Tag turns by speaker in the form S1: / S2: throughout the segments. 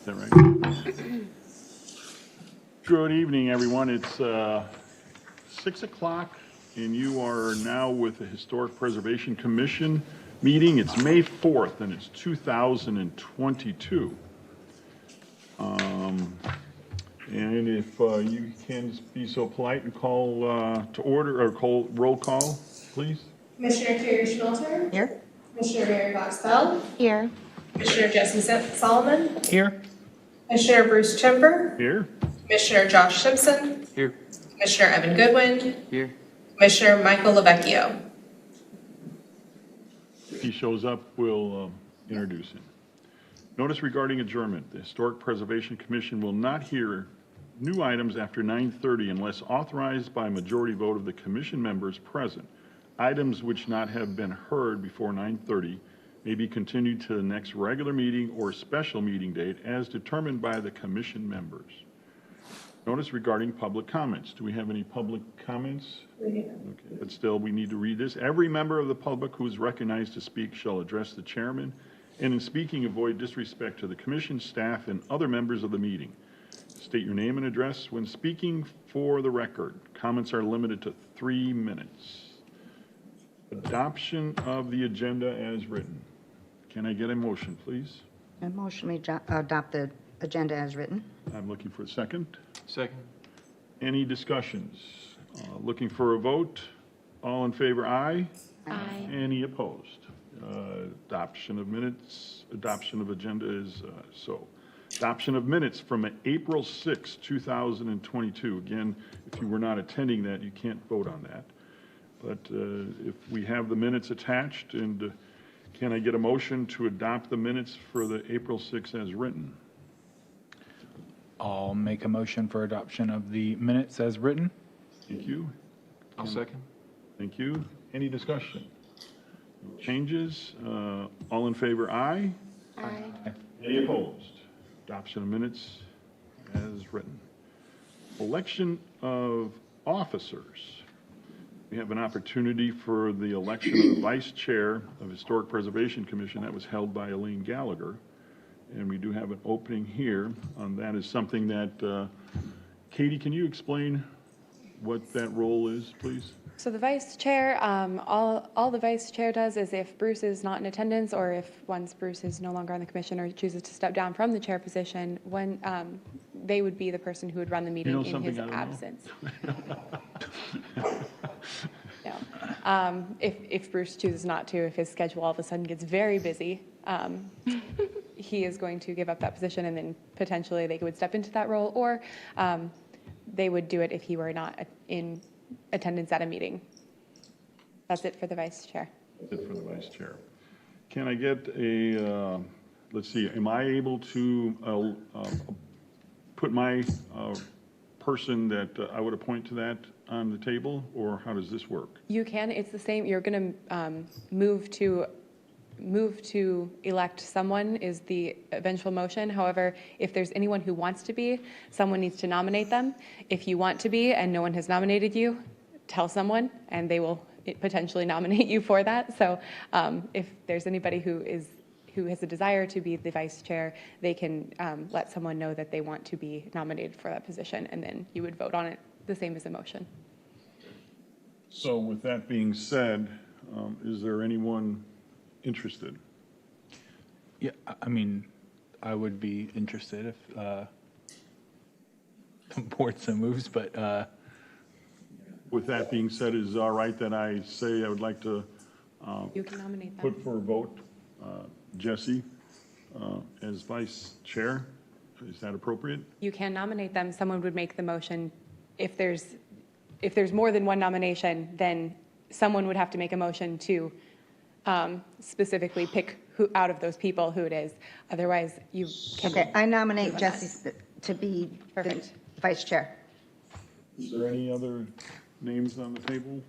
S1: Is that right? Good evening, everyone. It's 6 o'clock, and you are now with the Historic Preservation Commission meeting. It's May 4th, and it's 2022. And if you can be so polite and call to order, or call roll call, please.
S2: Commissioner Carriage Schmelter.
S3: Here.
S2: Commissioner Mary Fox Bell.
S3: Here.
S2: Commissioner Jesse Solomon.
S4: Here.
S2: Commissioner Bruce Chimper.
S1: Here.
S2: Commissioner Josh Simpson.
S4: Here.
S2: Commissioner Evan Goodwin.
S4: Here.
S2: Commissioner Michael Lavecchio.
S1: If he shows up, we'll introduce him. Notice regarding adjournment. The Historic Preservation Commission will not hear new items after 9:30 unless authorized by a majority vote of the commission members present. Items which not have been heard before 9:30 may be continued to the next regular meeting or special meeting date as determined by the commission members. Notice regarding public comments. Do we have any public comments? Okay, but still, we need to read this. Every member of the public who is recognized to speak shall address the chairman, and in speaking, avoid disrespect to the commission, staff, and other members of the meeting. State your name and address when speaking for the record. Comments are limited to 3 minutes. Adoption of the agenda as written. Can I get a motion, please?
S3: A motion we adopt the agenda as written.
S1: I'm looking for a second.
S4: Second.
S1: Any discussions? Looking for a vote. All in favor, aye.
S3: Aye.
S1: Any opposed? Adoption of minutes, adoption of agenda is so. Adoption of minutes from April 6, 2022. Again, if you were not attending that, you can't vote on that. But if we have the minutes attached, and can I get a motion to adopt the minutes for the April 6 as written?
S4: I'll make a motion for adoption of the minutes as written.
S1: Thank you.
S4: I'll second.
S1: Thank you. Any discussion? Changes? All in favor, aye.
S3: Aye.
S1: Any opposed? Adoption of minutes as written. Election of officers. We have an opportunity for the election of the vice chair of Historic Preservation Commission that was held by Elaine Gallagher. And we do have an opening here. That is something that, Katie, can you explain what that role is, please?
S5: So the vice chair, all the vice chair does is if Bruce is not in attendance, or if once Bruce is no longer on the commission or chooses to step down from the chair position, when they would be the person who would run the meeting in his absence. No. If Bruce chooses not to, if his schedule all of a sudden gets very busy, he is going to give up that position, and then potentially they would step into that role, or they would do it if he were not in attendance at a meeting. That's it for the vice chair.
S1: That's it for the vice chair. Can I get a, let's see, am I able to put my person that I would appoint to that on the table, or how does this work?
S5: You can, it's the same, you're going to move to elect someone is the eventual motion. However, if there's anyone who wants to be, someone needs to nominate them. If you want to be and no one has nominated you, tell someone and they will potentially nominate you for that. So if there's anybody who has a desire to be the vice chair, they can let someone know that they want to be nominated for that position, and then you would vote on it the same as a motion.
S1: So with that being said, is there anyone interested?
S4: Yeah, I mean, I would be interested if the board so moves, but
S1: With that being said, is it all right that I say I would like to
S5: You can nominate them.
S1: put for a vote Jesse as vice chair? Is that appropriate?
S5: You can nominate them. Someone would make the motion. If there's more than one nomination, then someone would have to make a motion to specifically pick who out of those people who it is. Otherwise, you can.
S3: Okay, I nominate Jesse to be the
S5: Perfect.
S3: vice chair.
S1: Is there any other names on the table?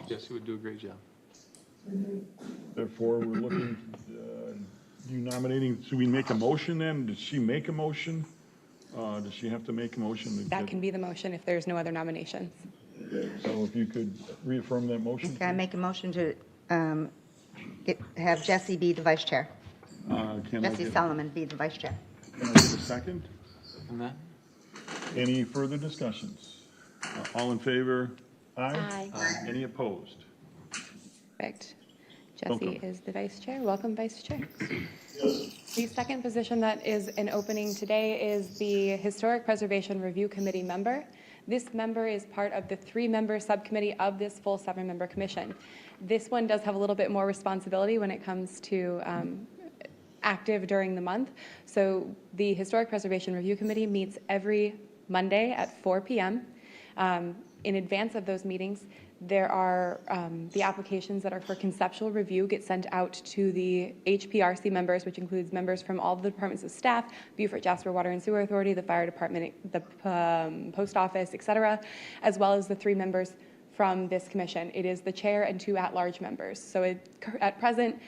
S4: Jesse would do a great job.
S1: Therefore, we're looking, you nominating, do we make a motion then? Did she make a motion? Does she have to make a motion?
S5: That can be the motion if there's no other nominations.
S1: So if you could reaffirm that motion?
S3: Okay, I make a motion to have Jesse be the vice chair.
S1: Can I
S3: Jesse
S1: get
S3: Solomon be the vice chair.
S1: can I get a second?
S6: On that?
S1: Any further discussions? All in favor?
S5: Aye.
S1: Any opposed?
S5: Perfect.
S1: Welcome.
S5: Jesse is the vice chair. Welcome, vice chair. The second position that is an opening today is the Historic Preservation Review Committee member. This member is part of the 3-member subcommittee of this full 7-member commission. This one does have a little bit more responsibility when it comes to active during the month. So the Historic Preservation Review Committee meets every Monday at 4 p.m. In advance of those meetings, there are the applications that are for conceptual review get sent out to the HPRC members, which includes members from all the departments of staff, Beaufort Jasper Water and Sewer Authority, the fire department, the post office, et cetera, as well as the 3 members from this commission. It is the chair and 2 at-large members. So at present,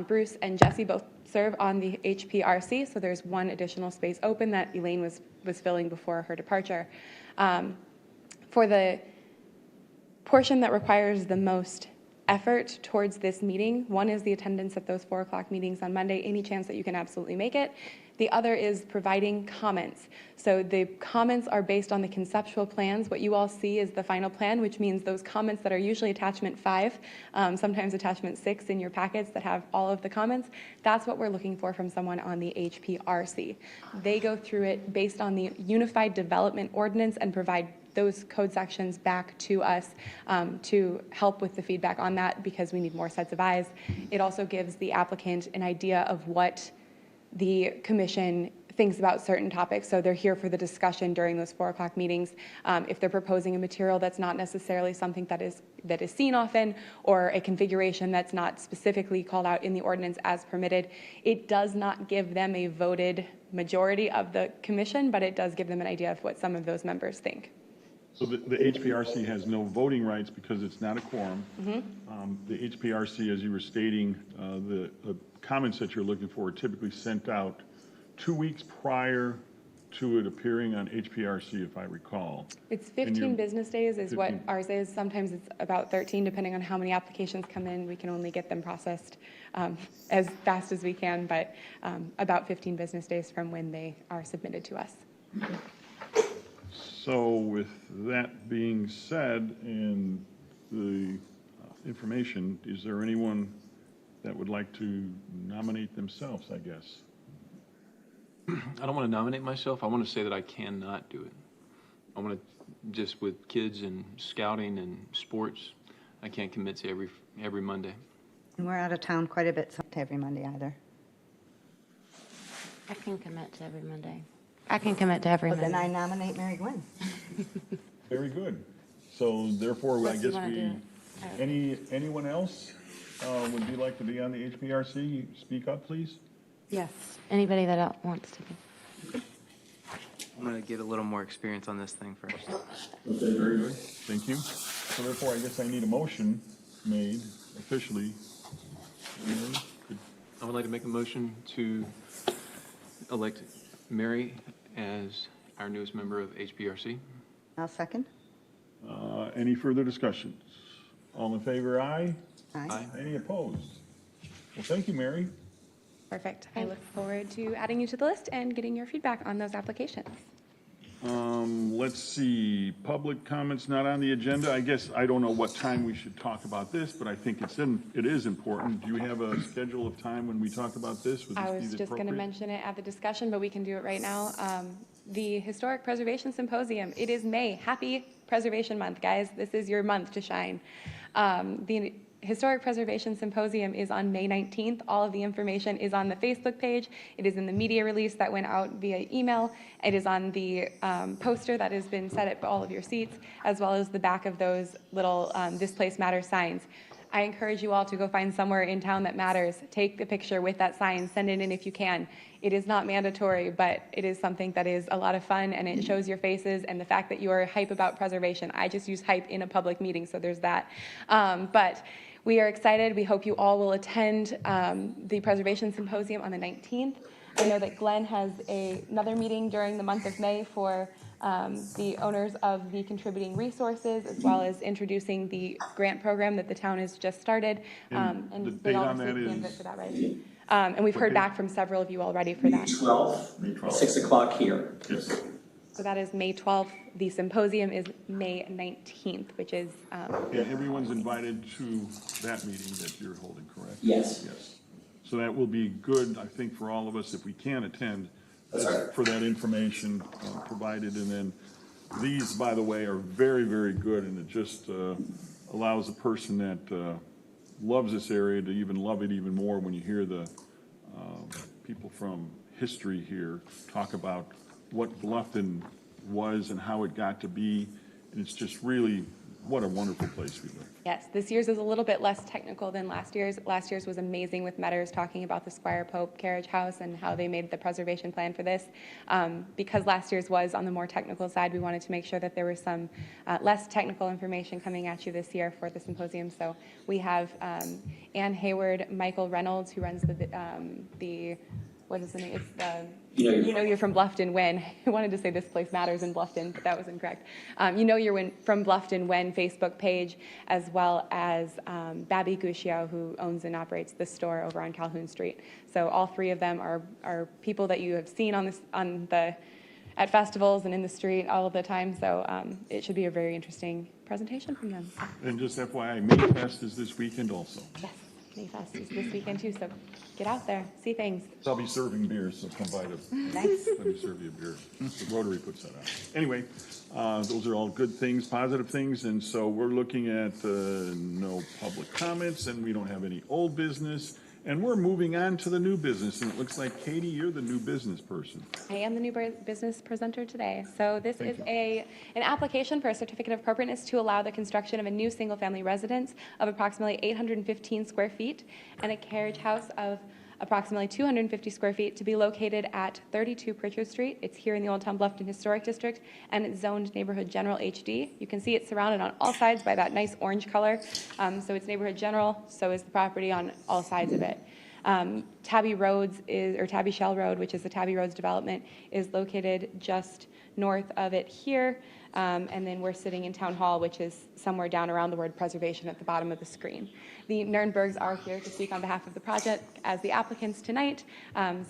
S5: Bruce and Jesse both serve on the HPRC, so there's 1 additional space open that Elaine was filling before her departure. For the portion that requires the most effort towards this meeting, one is the attendance at those 4 o'clock meetings on Monday, any chance that you can absolutely make it. The other is providing comments. So the comments are based on the conceptual plans. What you all see is the final plan, which means those comments that are usually attachment 5, sometimes attachment 6 in your packets that have all of the comments. That's what we're looking for from someone on the HPRC. They go through it based on the Unified Development Ordinance and provide those code sections back to us to help with the feedback on that because we need more sets of eyes. It also gives the applicant an idea of what the commission thinks about certain topics. So they're here for the discussion during those 4 o'clock meetings. If they're proposing a material that's not necessarily something that is seen often or a configuration that's not specifically called out in the ordinance as permitted, it does not give them a voted majority of the commission, but it does give them an idea of what some of those members think.
S1: So the HPRC has no voting rights because it's not a quorum. The HPRC, as you were stating, the comments that you're looking for are typically sent out 2 weeks prior to it appearing on HPRC, if I recall.
S5: It's
S1: And
S5: 15
S1: you're-
S5: business days is what
S1: 15.
S5: ours is. Sometimes it's about 13, depending on how many applications come in. We can only get them processed as fast as we can, but about 15 business days from when they are submitted to us.
S1: So with that being said and the information, is there anyone that would like to nominate themselves, I guess?
S6: I don't want to nominate myself. I want to say that I cannot do it. I want to, just with kids and scouting and sports, I can't commit to every Monday.
S3: And we're out of town quite a bit, so to every Monday either.
S7: I can commit to every Monday. I can commit to every
S3: Well, then I
S7: Monday.
S3: nominate Mary Gwen.
S1: Very good. So therefore, I
S7: Unless you
S1: guess
S7: wanna do it.
S1: anyone else would you like to be on the HPRC? Speak up, please.
S7: Yes, anybody that wants to be.
S8: I'm going to get a little more experience on this thing first.
S1: Okay, very good. Thank you. So therefore, I guess I need a motion made officially.
S6: I would like to make a motion to elect Mary as our newest member of HPRC.
S3: I'll second.
S1: Any further discussions? All in favor, aye?
S3: Aye.
S1: Any opposed? Well, thank you, Mary.
S5: Perfect. I look forward to adding you to the list and getting your feedback on those applications.
S1: Let's see, public comments not on the agenda. I guess I don't know what time we should talk about this, but I think it is important. Do you have a schedule of time when we talk about this? Would
S5: I
S1: this
S5: was
S1: be
S5: just going to
S1: appropriate?
S5: mention it at the discussion, but we can do it right now. The Historic Preservation Symposium, it is May. Happy Preservation Month, guys. This is your month to shine. The Historic Preservation Symposium is on May 19th. All of the information is on the Facebook page. It is in the media release that went out via email. It is on the poster that has been set at all of your seats, as well as the back of those little This Place Matters signs. I encourage you all to go find somewhere in town that matters. Take the picture with that sign, send it in if you can. It is not mandatory, but it is something that is a lot of fun, and it shows your faces and the fact that you are hype about preservation. I just use hype in a public meeting, so there's that. But we are excited. We hope you all will attend the Preservation Symposium on the 19th. I know that Glenn has another meeting during the month of May for the owners of the contributing resources, as well as introducing the grant program that the town has just started.
S1: And the
S5: they
S1: date
S5: all
S1: on that
S5: received the
S1: is?
S5: invite for that, right? And we've heard
S1: Okay.
S5: back from several of you already for
S9: May
S5: that.
S9: 12th,
S1: May 12th.
S9: 6 o'clock here.
S1: Yes.
S5: So that is May 12th. The symposium is May 19th, which is,
S1: And everyone's invited to that meeting that you're holding, correct?
S9: Yes.
S1: Yes. So that will be good, I think, for all of us if we can attend for that information provided. And then these, by the way, are very, very good, and it just allows a person that loves this area to even love it even more when you hear the people from history here talk about what Bluffton was and how it got to be. And it's just really, what a wonderful place we live.
S5: yes, this year's is a little bit less technical than last year's. Last year's was amazing with Metters talking about the Squire Pope Carriage House and how they made the preservation plan for this. Because last year's was on the more technical side, we wanted to make sure that there was some less technical information coming at you this year for the symposium. So we have Ann Hayward, Michael Reynolds, who runs the what is the name? It's the You Know You're from Bluffton When. I wanted to say This Place Matters in Bluffton, but that was incorrect. You Know You're from Bluffton When Facebook page, as well as Babby Guccio, who owns and operates the store over on Calhoun Street. So all three of them are people that you have seen at festivals and in the street all of the time. So it should be a very interesting presentation from them.
S1: And just FYI, May Fest is this weekend also.
S5: Yes, Mayfest is this weekend too, so get out there, see things.
S1: So I'll be serving beers, so come by to
S5: Nice.
S1: let me serve you a beer. The Rotary puts that out. Anyway, those are all good things, positive things, and so we're looking at no public comments, and we don't have any old business, and we're moving on to the new business, and it looks like, Katie, you're the new business person.
S5: I am the new business presenter today. So this
S1: Thank
S5: is an application for a certificate of appropriateness to allow the construction of a new single-family residence of approximately 815 square feet and a carriage house of approximately 250 square feet to be located at 32 Pritchard Street. It's here in the Old Town Bluffton Historic District, and it's zoned Neighborhood General HD. You can see it's surrounded on all sides by that nice orange color. So it's Neighborhood General, so is the property on all sides of it. Tabby Shell Road, which is the Tabby Roads development, is located just north of it here. And then we're sitting in Town Hall, which is somewhere down around the word preservation at the bottom of the screen. The Nurnbergs are here to speak on behalf of the project as the applicants tonight.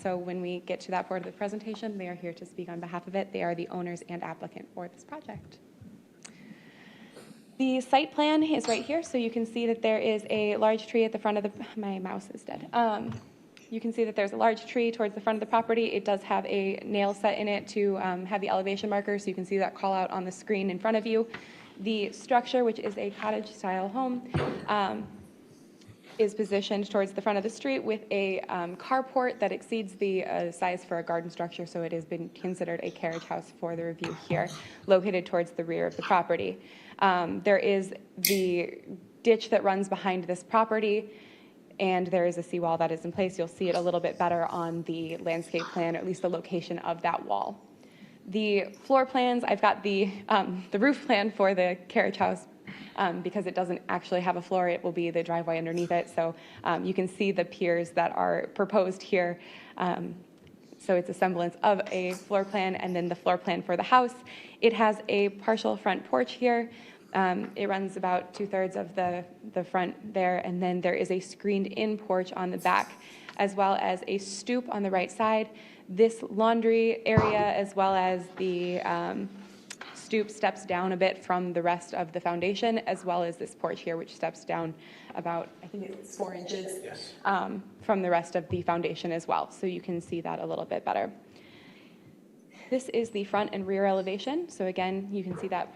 S5: So when we get to that part of the presentation, they are here to speak on behalf of it. They are the owners and applicant for this project. The site plan is right here, so you can see that there is a large tree at the front of my mouse is dead. You can see that there's a large tree towards the front of the property. It does have a nail set in it to have the elevation marker, so you can see that call out on the screen in front of you. The structure, which is a cottage-style home, is positioned towards the front of the street with a carport that exceeds the size for a garden structure, so it has been considered a carriage house for the review here, located towards the rear of the property. There is the ditch that runs behind this property, and there is a seawall that is in place. You'll see it a little bit better on the landscape plan, or at least the location of that wall. The floor plans, I've got the roof plan for the carriage house because it doesn't actually have a floor. It will be the driveway underneath it. So you can see the piers that are proposed here. So it's a semblance of a floor plan, and then the floor plan for the house. It has a partial front porch here. It runs about 2/3 of the front there, and then there is a screened-in porch on the back, as well as a stoop on the right side. This laundry area, as well as the stoop, steps down a bit from the rest of the foundation, as well as this porch here, which steps down about, I think it's 4 inches from the rest of the foundation as well. So you can see that a little bit better. This is the front and rear elevation. So again, you can see that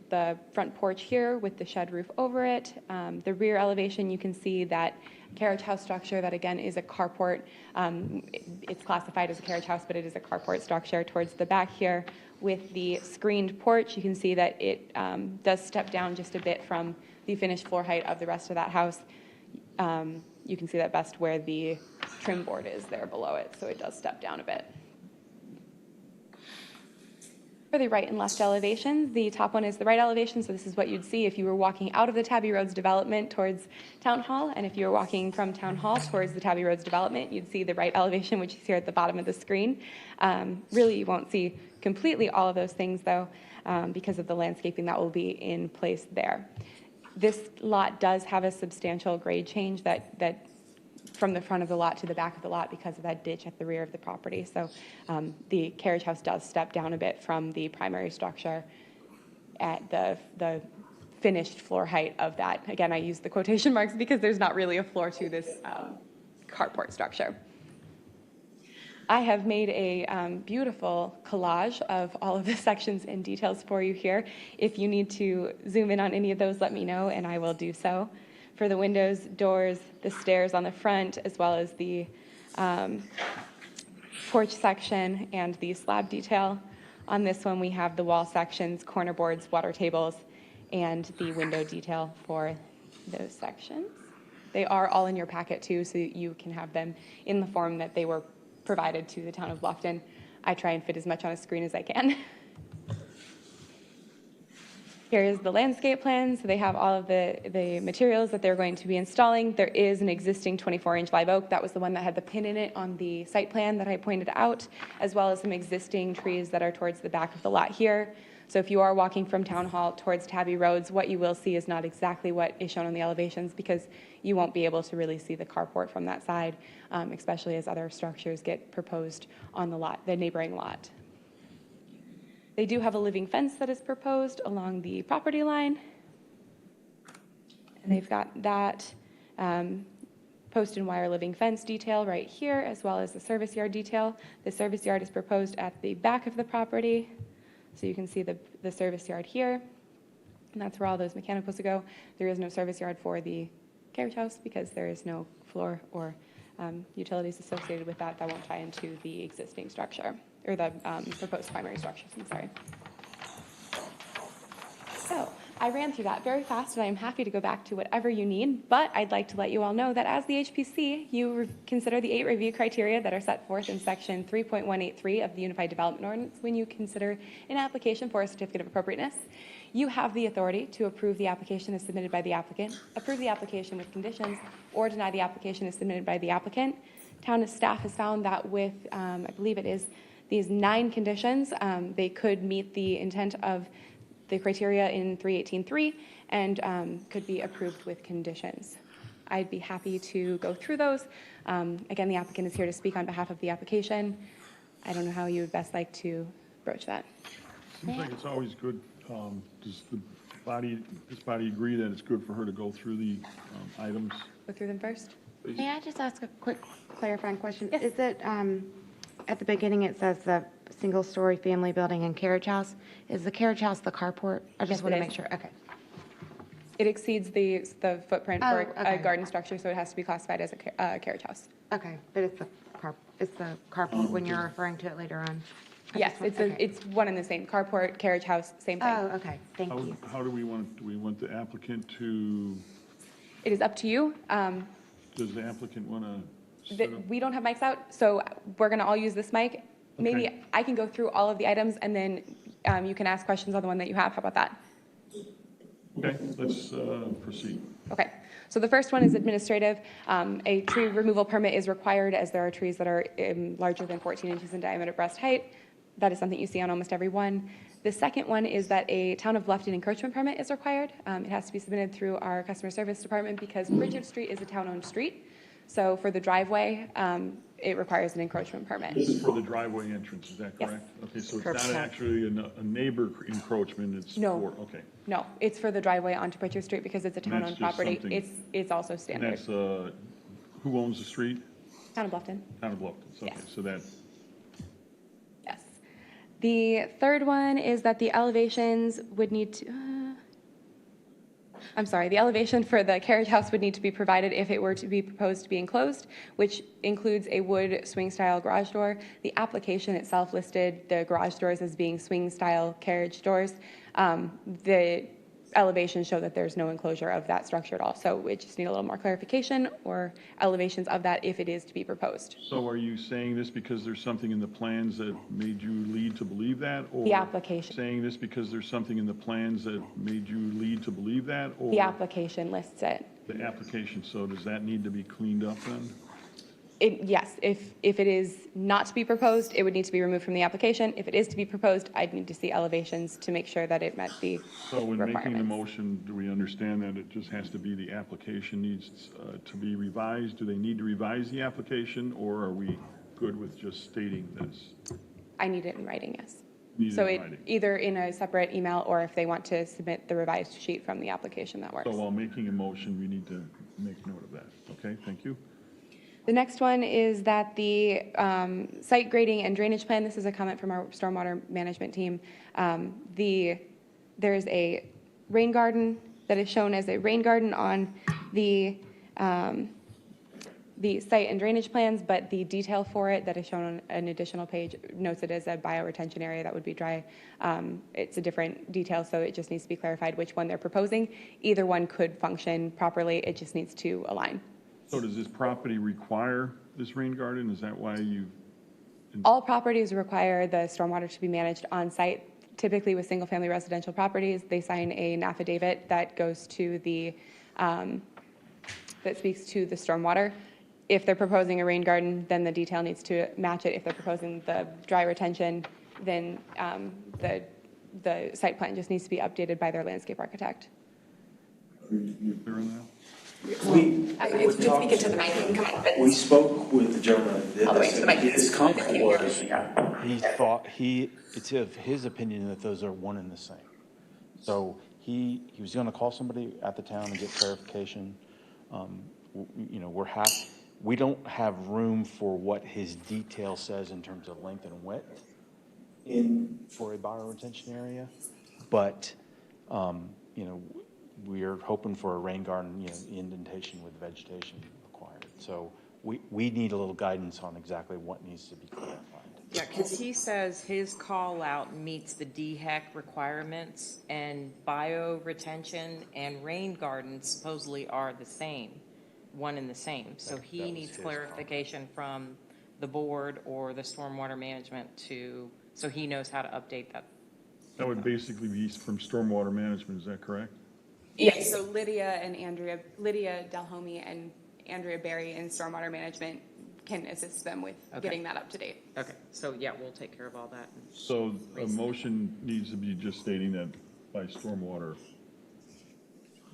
S5: the front porch here with the shed roof over it. The rear elevation, you can see that carriage house structure that again is a carport. It's classified as a carriage house, but it is a carport structure towards the back here. With the screened porch, you can see that it does step down just a bit from the finished floor height of the rest of that house. You can see that best where the trim board is there below it, so it does step down a bit. For the right and left elevations, the top one is the right elevation, so this is what you'd see if you were walking out of the Tabby Roads development towards Town Hall, and if you were walking from Town Hall towards the Tabby Roads development, you'd see the right elevation, which is here at the bottom of the screen. Really, you won't see completely all of those things, though, because of the landscaping that will be in place there. This lot does have a substantial grade change that from the front of the lot to the back of the lot because of that ditch at the rear of the property. So the carriage house does step down a bit from the primary structure at the finished floor height of that. Again, I use the quotation marks because there's not really a floor to this carport structure. I have made a beautiful collage of all of the sections and details for you here. If you need to zoom in on any of those, let me know and I will do so. For the windows, doors, the stairs on the front, as well as the porch section and the slab detail. On this one, we have the wall sections, corner boards, water tables, and the window detail for those sections. They are all in your packet too, so you can have them in the form that they were provided to the town of Bluffton. I try and fit as much on a screen as I can. Here is the landscape plan. So they have all of the materials that they're going to be installing. There is an existing 24-inch live oak. That was the one that had the pin in it on the site plan that I pointed out, as well as some existing trees that are towards the back of the lot here. So if you are walking from Town Hall towards Tabby Roads, what you will see is not exactly what is shown on the elevations because you won't be able to really see the carport from that side, especially as other structures get proposed on the lot, the neighboring lot. They do have a living fence that is proposed along the property line. And they've got that post and wire living fence detail right here, as well as the service yard detail. The service yard is proposed at the back of the property. So you can see the service yard here, and that's where all those mechanicals will go. There is no service yard for the carriage house because there is no floor or utilities associated with that. That won't tie into the existing structure, or the proposed primary structures, I'm sorry. So I ran through that very fast, and I'm happy to go back to whatever you need, but I'd like to let you all know that as the HPC, you consider the 8 review criteria that are set forth in section 3.183 of the Unified Development Ordinance when you consider an application for a certificate of appropriateness. You have the authority to approve the application as submitted by the applicant, approve the application with conditions, or deny the application as submitted by the applicant. Town staff has found that with, I believe it is these 9 conditions, they could meet the intent of the criteria in 318.3 and could be approved with conditions. I'd be happy to go through those. Again, the applicant is here to speak on behalf of the application. I don't know how you would best like to broach that.
S1: Seems like it's always good. Does this body agree that it's good for her to go through the items?
S5: Go through them first.
S7: May I just ask a quick clarifying question?
S5: Yes.
S7: Is it, at the beginning, it says the single-story family building and carriage house. Is the carriage house the carport? I
S5: Yes,
S7: just want
S5: it
S7: to
S5: is.
S7: make sure. Okay.
S5: It exceeds the footprint
S7: Oh,
S5: for a
S7: okay.
S5: garden structure, so it has to be classified as a carriage house.
S7: Okay, but it's the carport when you're referring to it later on. I
S5: Yes,
S7: just want-
S5: it's
S7: okay.
S5: it's one and the same. Carport, carriage house, same thing.
S7: Oh, okay. Thank you.
S1: How do we want the applicant to,
S5: It is up to you.
S1: does the applicant want to?
S5: We don't have mics out, so we're going to all use this mic. Maybe
S1: Okay.
S5: I can go through all of the items, and then you can ask questions on the one that you have. How about that?
S1: Okay, let's proceed.
S5: Okay, so the first one is administrative. A tree removal permit is required as there are trees that are larger than 14 inches in diameter breast height. That is something you see on almost every one. The second one is that a Town of Bluffton encroachment permit is required. It has to be submitted through our customer service department because Pritchard Street is a town-owned street. So for the driveway, it requires an encroachment permit.
S1: This is for the driveway entrance, is that
S5: Yes.
S1: correct? Okay, so
S3: Curb
S1: it's not
S3: cut.
S1: actually a neighbor encroachment, it's
S5: No.
S1: for, okay.
S5: No, it's for the driveway onto Pritchard Street because it's a
S1: And that's
S5: town-owned
S1: just
S5: property.
S1: something-
S5: It's also
S1: And
S5: standard.
S1: that's, who owns the street?
S5: Town of Bluffton.
S1: Town of Bluffton, okay,
S5: Yes.
S1: so that,
S5: Yes. The third one is that the elevations would need to, the elevation for the carriage house would need to be provided if it were to be proposed to be enclosed, which includes a wood swing-style garage door. The application itself listed the garage doors as being swing-style carriage doors. The elevations show that there's no enclosure of that structure at all, so we just need a little more clarification or elevations of that if it is to be proposed.
S1: so are you saying this because there's something in the plans that made you lead to believe that? Or
S5: The application.
S1: saying this because there's something in the plans that made you lead to believe that? Or
S5: The application lists it.
S1: the application, so does that need to be cleaned up then?
S5: Yes, if it is not to be proposed, it would need to be removed from the application. If it is to be proposed, I'd need to see elevations to make sure that it met the
S1: So when making the
S5: requirements.
S1: motion, do we understand that it just has to be the application needs to be revised? Do they need to revise the application, or are we good with just stating this?
S5: I need it in writing, yes.
S1: Need it
S5: So
S1: in
S5: it,
S1: writing.
S5: either in a separate email, or if they want to submit the revised sheet from the application, that works.
S1: So while making a motion, we need to make note of that. Okay, thank you.
S5: The next one is that the site grading and drainage plan, this is a comment from our stormwater management team. There's a rain garden that is shown as a rain garden on the site and drainage plans, but the detail for it that is shown on an additional page notes it as a bioretention area that would be dry. It's a different detail, so it just needs to be clarified which one they're proposing. Either one could function properly, it just needs to align.
S1: So does this property require this rain garden? Is that why you,
S5: All properties require the stormwater to be managed on site. Typically with single-family residential properties, they sign an affidavit that goes to the, that speaks to the stormwater. If they're proposing a rain garden, then the detail needs to match it. If they're proposing the dry retention, then the site plan just needs to be updated by their landscape architect.
S1: you clear on that?
S2: If you speak into the mic, you can come up.
S9: We spoke with the gentleman.
S2: All the way to the mic.
S9: His comment was,
S10: He thought, it's of his opinion that those are one and the same. So he was gonna call somebody at the town and get clarification. You know, we don't have room for what his detail says in terms of length and width for a bioretention area. But, you know, we are hoping for a rain garden, you know, indentation with vegetation required. So we need a little guidance on exactly what needs to be clarified.
S11: Yeah, because he says his call out meets the DHEC requirements, and bioretention and rain gardens supposedly are the same, one and the same. So he needs clarification from the board or the stormwater management so he knows how to update that.
S1: That would basically be from stormwater management, is that correct?
S5: Yes. So Lydia Delhomme and Andrea Berry in stormwater management can assist them with
S11: Okay.
S5: getting that up to date.
S11: Okay, so yeah, we'll take care of all that.
S1: So a motion needs to be just stating that by stormwater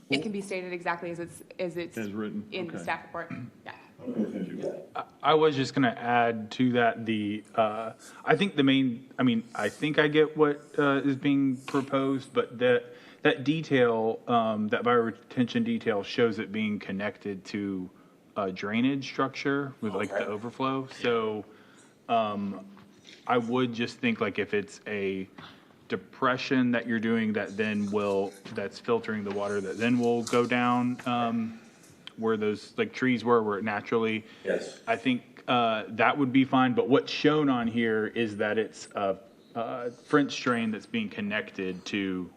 S5: It can be stated exactly as it's
S1: as written.
S5: in the
S1: Okay.
S5: staff report. Yeah.
S1: Okay, thank you.
S4: I was just going to add to that I think I think I get what is being proposed, but that detail, that bioretention detail shows it being connected to a drainage structure with like the overflow. So I would just think like if it's a depression that you're doing that's filtering the water that then will go down where those like trees where it naturally.
S9: yes.
S4: I think that would be fine, but what's shown on here is that it's a French drain that's being connected to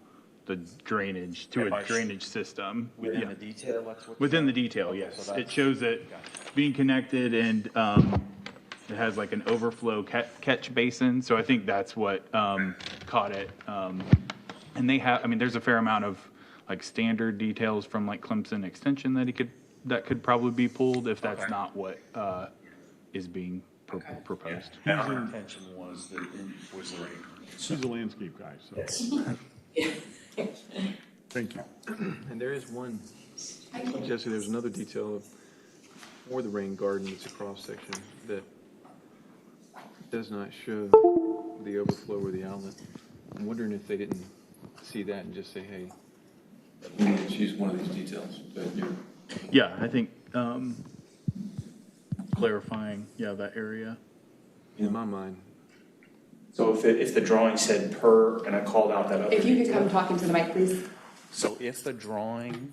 S4: the drainage, to a drainage system.
S10: Within the detail, that's what.
S4: Within the detail, yes.
S10: so
S4: It
S10: that's-
S4: shows it being connected, and it has like an overflow catch basin, so I think that's what caught it. And they have, there's a fair amount of like standard details from like Clemson Extension that could probably be pulled if that's not what is being proposed.
S10: Our intention was the.
S1: He's a landscape guy, so. Thank you.
S6: And there is one, Jesse, there's another detail for the rain garden that's a cross-section that does not show the overflow or the outlet. I'm wondering if they didn't see that and just say, hey, choose one of these details. But you're
S4: Yeah, I think clarifying, that area.
S6: in my mind,
S9: So if the drawing said per, and I called out that other.
S2: If you could come talk into the mic, please.
S10: So if the drawing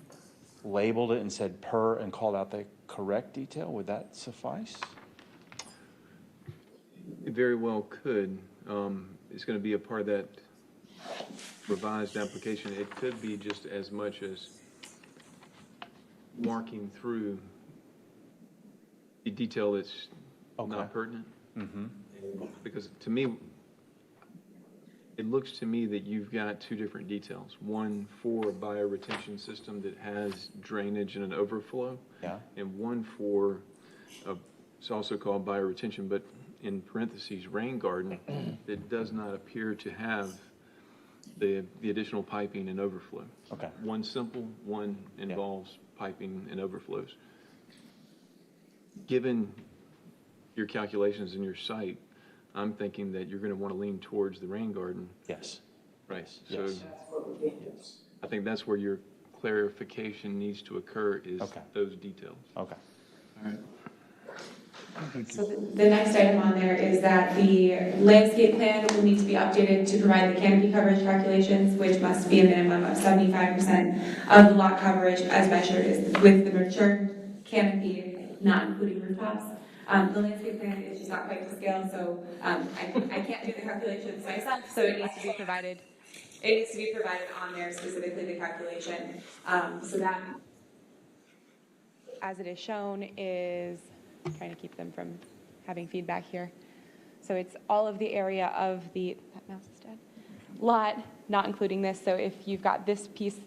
S10: labeled it and said per and called out the correct detail, would that suffice?
S6: it very well could. It's going to be a part of that revised application. It could be just as much as marking through the detail that's not pertinent. Because to me, it looks to me that you've got two different details. One for a bioretention system that has drainage and an overflow.
S10: Yeah.
S6: And one for a It's also called bioretention, but in parentheses, rain garden, it does not appear to have the additional piping and overflow.
S10: Okay.
S6: One simple, one involves piping and overflows. Given your calculations in your site, I'm thinking that you're going to want to lean towards the rain garden.
S10: Yes.
S6: Right.
S10: Yes.
S6: So I think that's where your clarification needs to occur, is
S10: Okay.
S6: those details.
S10: Okay.
S6: All right.
S2: So the next item on there is that the landscape plan will need to be updated to provide the canopy coverage calculations, which must be a minimum of 75% of the lot coverage as measured with the mature canopy, not including rooftops. The landscape plan is just not quite to scale, so I can't do the calculations myself, so it needs to be provided. It needs to be provided on there, specifically the calculation. So that,
S5: As it is shown, is, I'm trying to keep them from having feedback here. So it's all of the area of the, that mouse is dead, lot, not including this. So if you've got this piece,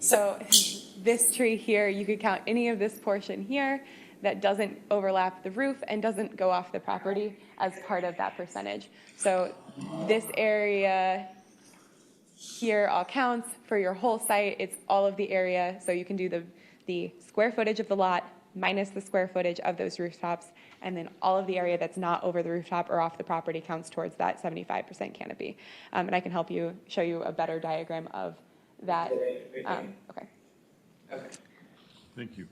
S5: so this tree here, you could count any of this portion here that doesn't overlap the roof and doesn't go off the property as part of that percentage. So this area here all counts for your whole site. It's all of the area. So you can do the square footage of the lot minus the square footage of those rooftops, and then all of the area that's not over the rooftop or off the property counts towards that 75% canopy. And I can help you, show you a better diagram of that. Okay.
S1: Thank you.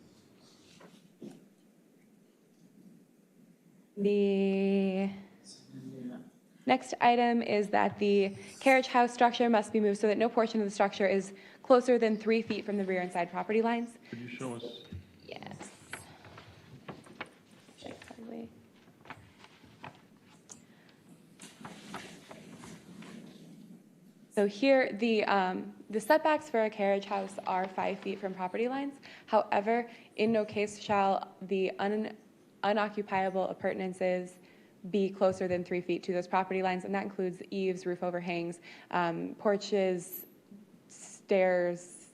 S5: The next item is that the carriage house structure must be moved so that no portion of the structure is closer than 3 feet from the rear and side property lines.
S1: Could you show us?
S5: Yes. Exactly. So here, the setbacks for a carriage house are 5 feet from property lines. However, in no case shall the unoccupiable appurtenances be closer than 3 feet to those property lines, and that includes eaves, roof overhangs, porches, stairs,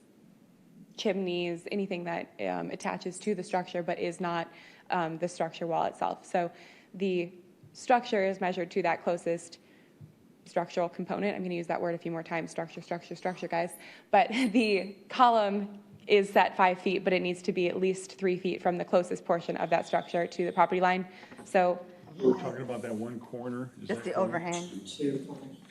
S5: chimneys, anything that attaches to the structure but is not the structure wall itself. So the structure is measured to that closest structural component. I'm going to use that word a few more times, structure, guys. But the column is set 5 feet, but it needs to be at least 3 feet from the closest portion of that structure to the property line. So
S1: We're talking about that one corner? Is
S3: Just
S1: that
S3: the
S1: correct?
S3: overhang.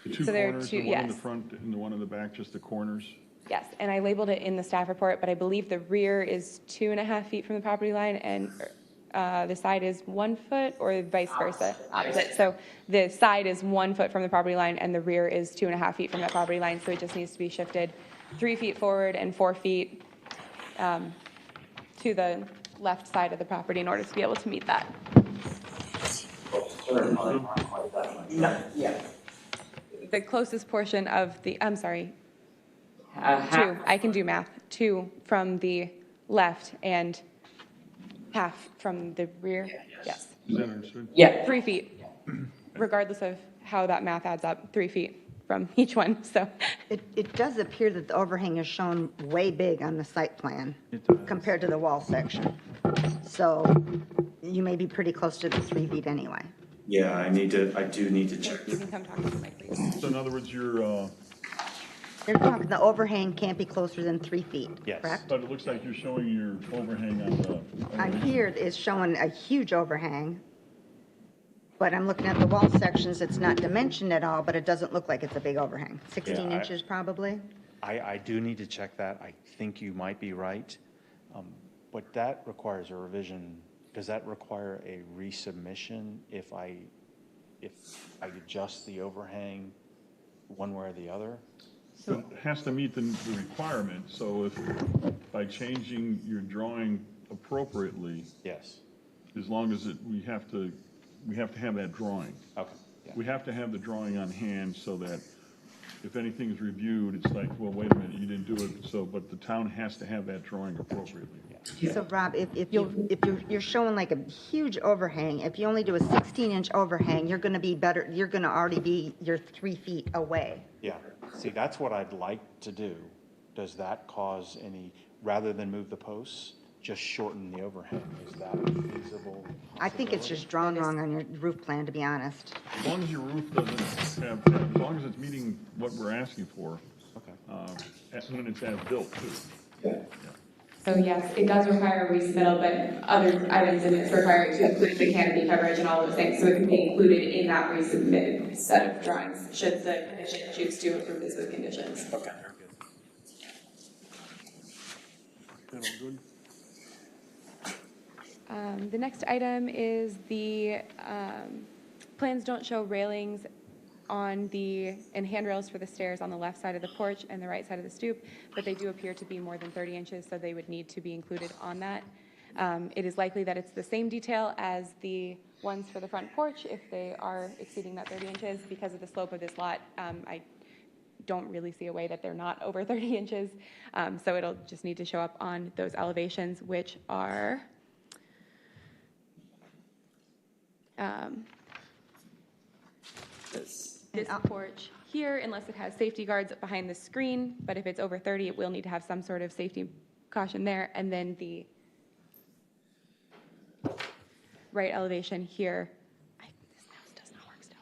S1: The two
S5: So there are
S1: corners,
S5: two-
S1: the one in the
S5: yes.
S1: front and the one in the back, just the corners?
S5: yes, and I labeled it in the staff report, but I believe the rear is 2.5 feet from the property line, and the side is 1 foot, or vice versa, opposite. So the side is 1 foot from the property line, and the rear is 2.5 feet from that property line, so it just needs to be shifted 3 feet forward and 4 feet to the left side of the property in order to be able to meet that. The closest portion of the, I'm sorry, 2, I can do math, 2 from the left and half from the rear, yes.
S1: Is that understood?
S5: 3 feet, regardless of how that math adds up, 3 feet from each one, so.
S3: It does appear that the overhang is shown way big on the site plan compared to the wall section. So you may be pretty close to the 3 feet anyway.
S9: Yeah, I do need to check.
S5: You can come talk to Mike, please.
S1: So in other words, you're,
S3: They're talking, the overhang can't be closer than 3 feet,
S10: Yes.
S3: correct?
S1: but it looks like you're showing your overhang on the.
S3: On here, it's showing a huge overhang, but I'm looking at the wall sections, it's not dimensioned at all, but it doesn't look like it's a big overhang. 16
S10: Yeah,
S3: inches probably?
S10: I do need to check that. I think you might be right. But that requires a revision. Does that require a resubmission if I adjust the overhang one way or the other?
S1: It has to meet the requirement, so if, by changing your drawing appropriately,
S10: Yes.
S1: as long as we have to have that drawing.
S10: Okay. Yeah.
S1: We have to have the drawing on hand so that if anything's reviewed, it's like, well, wait a minute, you didn't do it, so, but the town has to have that drawing appropriately.
S3: So Rob, if you're showing like a huge overhang, if you only do a 16-inch overhang, you're gonna be better, you're gonna already be, you're 3 feet away.
S10: Yeah. See, that's what I'd like to do. Does that cause any, rather than move the posts, just shorten the overhang? Is that feasible?
S3: I think it's just drawn wrong on your roof plan, to be honest.
S1: As long as your roof doesn't have, as long as it's meeting what we're asking for,
S10: Okay.
S1: when it's as built too.
S2: So yes, it does require a resubmittal, but other items in it's required to include the canopy coverage and all those things, so it can be included in that resubmitted set of drawings, should the commission choose to approve this with conditions.
S1: Okay. That all good?
S5: The next item is the plans don't show railings and handrails for the stairs on the left side of the porch and the right side of the stoop, but they do appear to be more than 30 inches, so they would need to be included on that. It is likely that it's the same detail as the ones for the front porch if they are exceeding that 30 inches. Because of the slope of this lot, I don't really see a way that they're not over 30 inches, so it'll just need to show up on those elevations, which are this porch here, unless it has safety guards behind the screen, but if it's over 30, it will need to have some sort of safety caution there, and then the right elevation here. This mouse does not work still.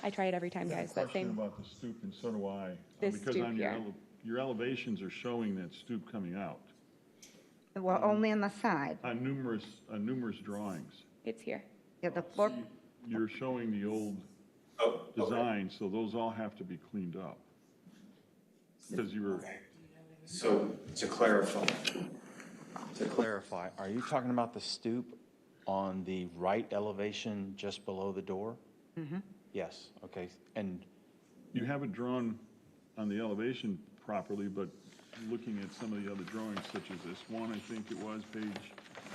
S5: I try it every time, guys, but
S1: Question
S5: same.
S1: about the stoop, and so do I.
S5: This
S1: Because
S5: stoop
S1: on
S5: here.
S1: your elevations are showing that stoop coming out
S3: Well, only on the side.
S1: on numerous drawings.
S5: It's here.
S3: Yeah, the floor,
S1: You're showing the old design, so those all have to be cleaned up. Because you were,
S9: So to clarify,
S10: To clarify, are you talking about the stoop on the right elevation just below the door? Mm-hmm. Yes, okay. And
S1: you have it drawn on the elevation properly, but looking at some of the other drawings, such as this one, I think it was, page,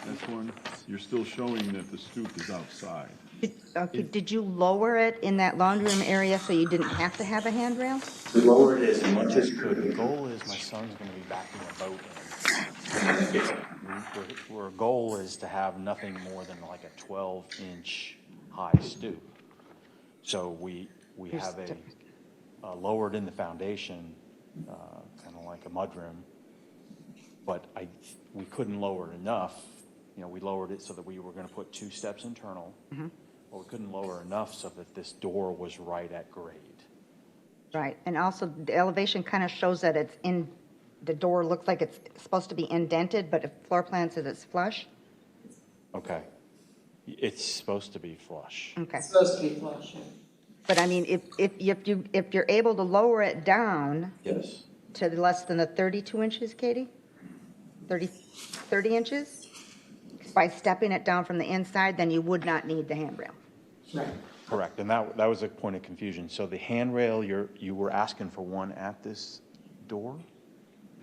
S1: this one, you're still showing that the stoop is outside.
S3: okay, did you lower it in that laundry room area so you didn't have to have a handrail?
S9: we lowered it as much as
S10: the
S9: could.
S10: goal is my son's going to be backing a boat in. Our goal is to have nothing more than like a 12-inch high stoop. So we have a lowered in the foundation, kind of like a mudroom, but we couldn't lower it enough. You know, we lowered it so that we were going to put 2 steps internal, but we couldn't lower enough so that this door was right at grade.
S3: Right, and also the elevation kind of shows that it's in, the door looks like it's supposed to be indented, but if floor plan says it's flush.
S10: Okay. It's supposed to be flush.
S3: Okay.
S11: Supposed to be flush.
S3: But I mean, if you're able to lower it down
S10: Yes.
S3: to less than the 32 inches, Katie? 30 inches? By stepping it down from the inside, then you would not need the handrail.
S10: Correct, and that was a point of confusion. So the handrail, you were asking for one at this door?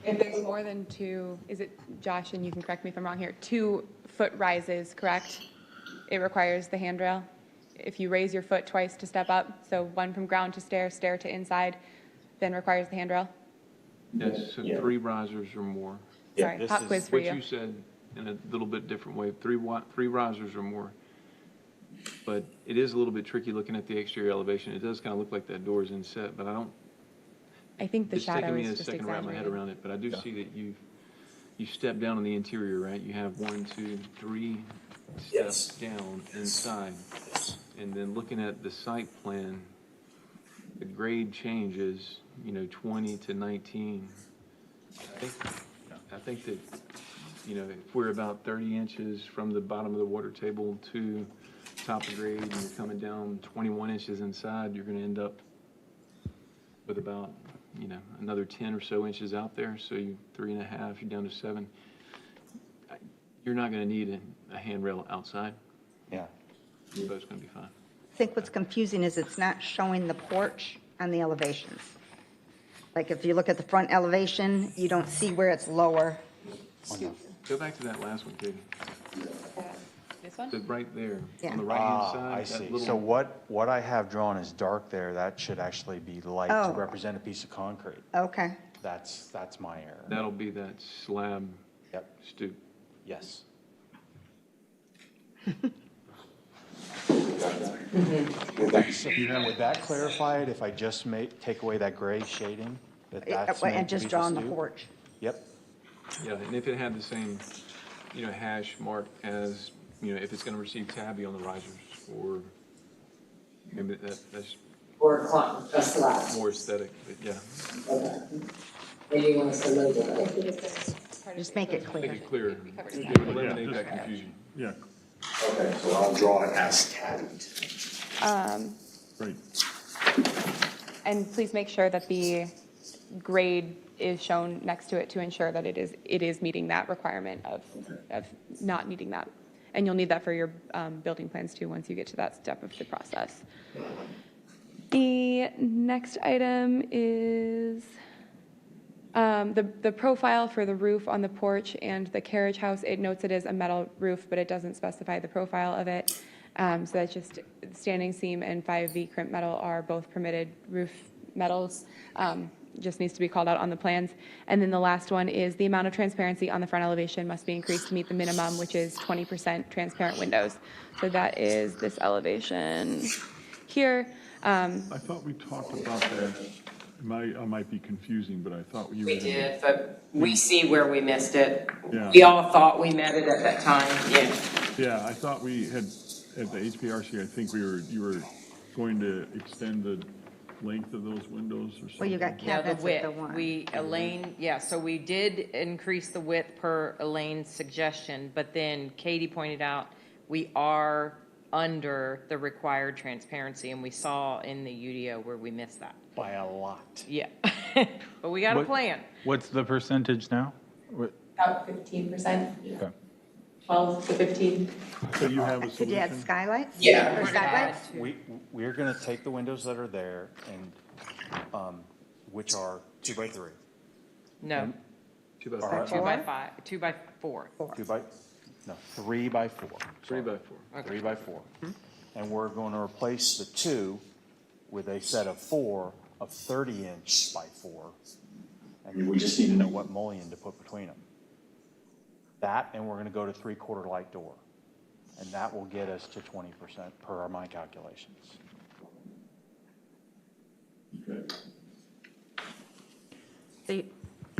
S5: If there's more than 2, is it, Josh, and you can correct me if I'm wrong here, 2 foot rises, correct? It requires the handrail? If you raise your foot twice to step up, so one from ground to stair, stair to inside, then requires the handrail?
S6: Yes, so 3 risers or more.
S5: Sorry,
S10: this
S5: pop
S10: is
S5: quiz for
S6: What
S5: you.
S6: you said in a little bit different way, 3 risers or more. But it is a little bit tricky looking at the exterior elevation. It does kind of look like that door is inset, but
S5: I think the
S6: it's taking
S5: shadow
S6: me
S5: is
S6: a
S5: just
S6: second to wrap my head
S5: exaggerated.
S6: around it, but I do see that you step down on the interior, right? You have 1, 2, 3
S9: Yes.
S6: steps down inside. And then looking at the site plan, the grade changes, 20 to 19. I think that, if we're about 30 inches from the bottom of the water table to top of grade and you're coming down 21 inches inside, you're going to end up with about, another 10 or so inches out there. So 3.5, you're down to 7. You're not going to need a handrail outside.
S10: Yeah.
S6: Your boat's going to be fine.
S3: I think what's confusing is it's not showing the porch on the elevations. Like if you look at the front elevation, you don't see where it's lower.
S6: Go back to that last one, Katie.
S5: This one?
S6: So right there,
S3: Yeah.
S6: on the right-hand
S10: I
S6: side.
S10: see.
S6: that little-
S10: So what I have drawn is dark there, that should actually be light to
S3: Oh.
S10: represent a piece of concrete.
S3: Okay,
S10: That's my error.
S6: That'll be that slab
S10: Yep,
S6: stoop.
S10: yes. So would that clarify it if I just take away that gray shading? That's
S3: And
S10: meant to
S3: just
S10: be
S3: draw on the
S10: stoop.
S3: porch.
S10: Yep,
S6: Yeah, and if it had the same, hash mark as, if it's gonna receive tabby on the risers, or maybe that's
S12: Or a slab.
S6: more aesthetic, but yeah.
S12: Okay. Maybe you want us to label it.
S3: Just make it
S6: Make
S3: clear.
S6: it clear,
S1: Yeah,
S6: eliminate
S1: just-
S6: that confusion.
S1: Yeah,
S9: Okay, so I'll draw it as tabbed.
S1: great.
S5: And please make sure that the grade is shown next to it to ensure that it is meeting that requirement of not needing that. And you'll need that for your building plans too, once you get to that step of the process. The next item is the profile for the roof on the porch and the carriage house. It notes it is a metal roof, but it doesn't specify the profile of it. So that's just standing seam and 5V crimp metal are both permitted roof metals. Just needs to be called out on the plans. And then the last one is the amount of transparency on the front elevation must be increased to meet the minimum, which is 20% transparent windows. So that is this elevation here.
S1: I thought we talked about that. I might be confusing, but I thought you were.
S11: We did, but we see where we missed it.
S1: Yeah.
S11: We all thought we met it at that time, yeah.
S1: Yeah, I thought we had, at the HPRC, I think you were going to extend the length of those windows or something.
S3: Well, you got
S11: No, the
S3: cabinets at
S11: width,
S3: the one.
S11: Elaine, yeah, so we did increase the width per Elaine's suggestion, but then Katie pointed out we are under the required transparency, and we saw in the UDO where we missed that.
S10: by a lot.
S11: Yeah, but we got a
S4: What-
S11: plan.
S4: What's the percentage now?
S2: About 15%,
S4: Okay.
S2: 12 to 15.
S1: So you have a
S3: Did you add
S1: solution?
S3: skylights?
S11: Yeah.
S3: Or skylights?
S10: We're gonna take the windows that are there and, which are 2x3.
S11: No,
S6: 2x4.
S10: All right.
S11: 2x5, 2x4.
S10: 3x4.
S6: 3x4.
S10: 3x4. And we're gonna replace the 2 with a set of 4 of 30-inch by 4. And we just need to know what mullion to put between them. That, and we're gonna go to 3/4 light door. And that will get us to 20% per my calculations.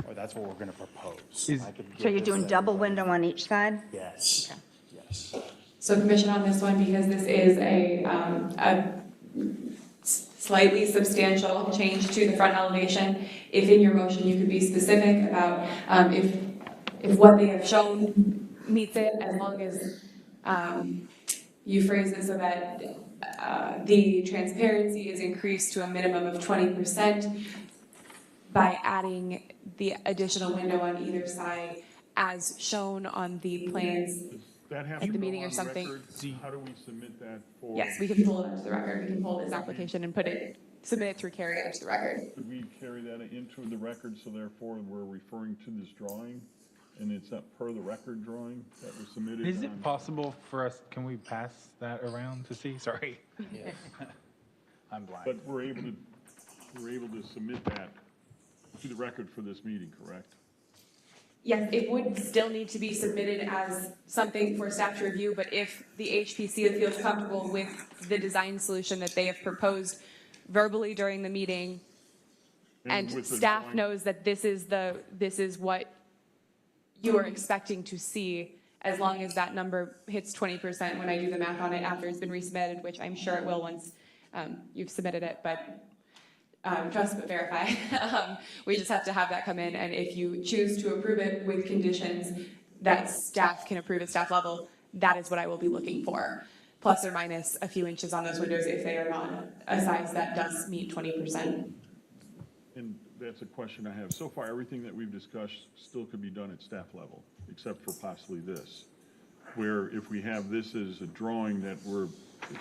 S10: Or that's what we're gonna propose. I could
S3: So
S10: get
S3: you're
S10: this
S3: doing
S10: at-
S3: double window on each side?
S10: Yes, yes.
S2: So commission on this one, because this is a slightly substantial change to the front elevation, if in your motion you could be specific about if what they have shown meets it, as long as you phrase it so that the transparency is increased to a minimum of 20% by adding the additional window on either side as shown on the plans.
S1: Does that have
S2: at
S1: to
S2: the
S1: go
S2: meeting or
S1: on
S2: something.
S1: record? How do we submit that for?
S2: Yes, we can pull it up to the record. We can pull this application and submit it through Carriage to the record.
S1: Could we carry that into the record, so therefore we're referring to this drawing, and it's up per the record drawing that was submitted?
S4: Is
S1: on-
S4: it possible for us, can we pass that around to see? Sorry. I'm blind.
S1: But we're able to submit that to the record for this meeting, correct?
S2: Yes, it would still need to be submitted as something for staff to review, but if the HPC feels comfortable with the design solution that they have proposed verbally during the meeting, and
S1: with the
S2: staff
S1: drawing-
S2: knows that this is what you are expecting to see, as long as that number hits 20% when I do the math on it after it's been resubmitted, which I'm sure it will once you've submitted it, but trust but verify. We just have to have that come in, and if you choose to approve it with conditions that staff can approve at staff level, that is what I will be looking for. Plus or minus a few inches on those windows if they are not a size that does meet 20%.
S1: And that's a question I have. So far, everything that we've discussed still could be done at staff level, except for possibly this, where if we have this as a drawing that we're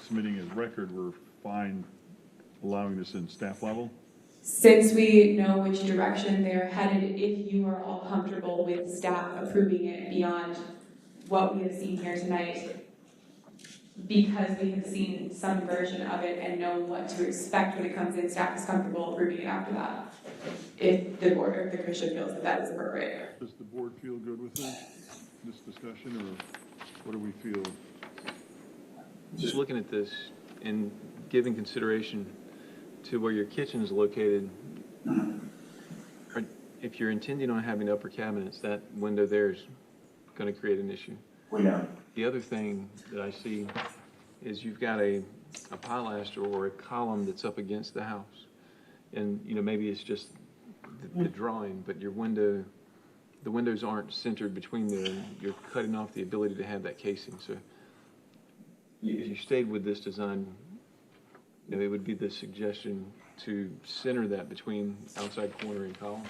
S1: submitting as record, we're fine allowing this in staff level?
S2: Since we know which direction they're headed, if you are all comfortable with staff approving it beyond what we have seen here tonight, because we have seen some version of it and know what to expect when it comes in, staff is comfortable approving it after that. If the board or the commission feels that that is appropriate.
S1: Does the board feel good with this discussion, or what do we feel?
S6: Just looking at this and giving consideration to where your kitchen is located, if you're intending on having upper cabinets, that window there is going to create an issue.
S9: We know.
S6: The other thing that I see is you've got a pilaster or a column that's up against the house. And, maybe it's just the drawing, but the windows aren't centered between there, and you're cutting off the ability to have that casing. So if you stayed with this design, it would be the suggestion to center that between outside corner and column.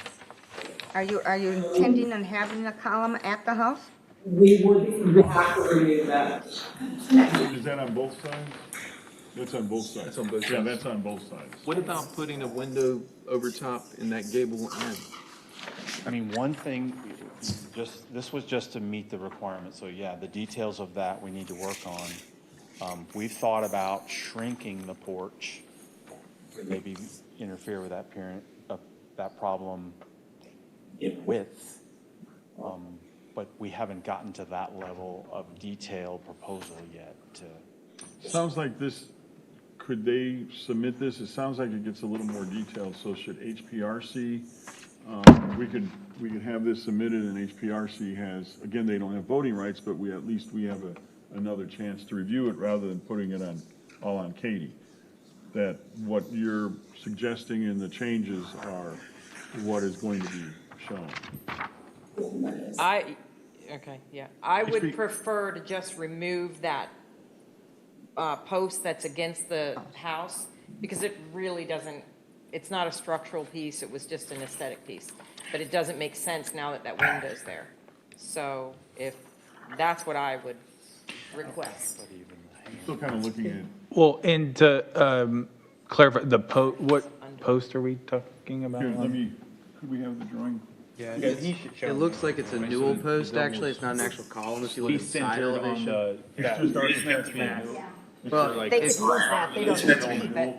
S3: Are you intending on having a column at the house?
S12: We would have to remove that.
S1: Is that on both sides? That's on both sides.
S6: That's on both
S1: Yeah,
S6: sides.
S1: that's on both sides.
S6: What about putting a window over top in that gable end?
S10: I mean, one thing, this was just to meet the requirement, so yeah, the details of that we need to work on. We've thought about shrinking the porch, maybe interfere with that problem width. But we haven't gotten to that level of detailed proposal yet to.
S1: Sounds like this, could they submit this? It sounds like it gets a little more detailed, so should HPRC, we could have this submitted, and HPRC has, again, they don't have voting rights, but at least we have another chance to review it rather than putting it all on Katie. That what you're suggesting in the changes are what is going to be shown.
S11: I would prefer to just remove that post that's against the house, because it really doesn't, it's not a structural piece, it was just an aesthetic piece. But it doesn't make sense now that that window's there. So if that's what I would request.
S1: Still kind of looking at,
S4: Well, and to clarify, what post are we talking about?
S1: here, could we have the drawing?
S8: Yeah, it looks like it's a newel post, actually. It's not an actual column if you look at the side elevation. Well,
S3: They could move that, they don't need to keep it.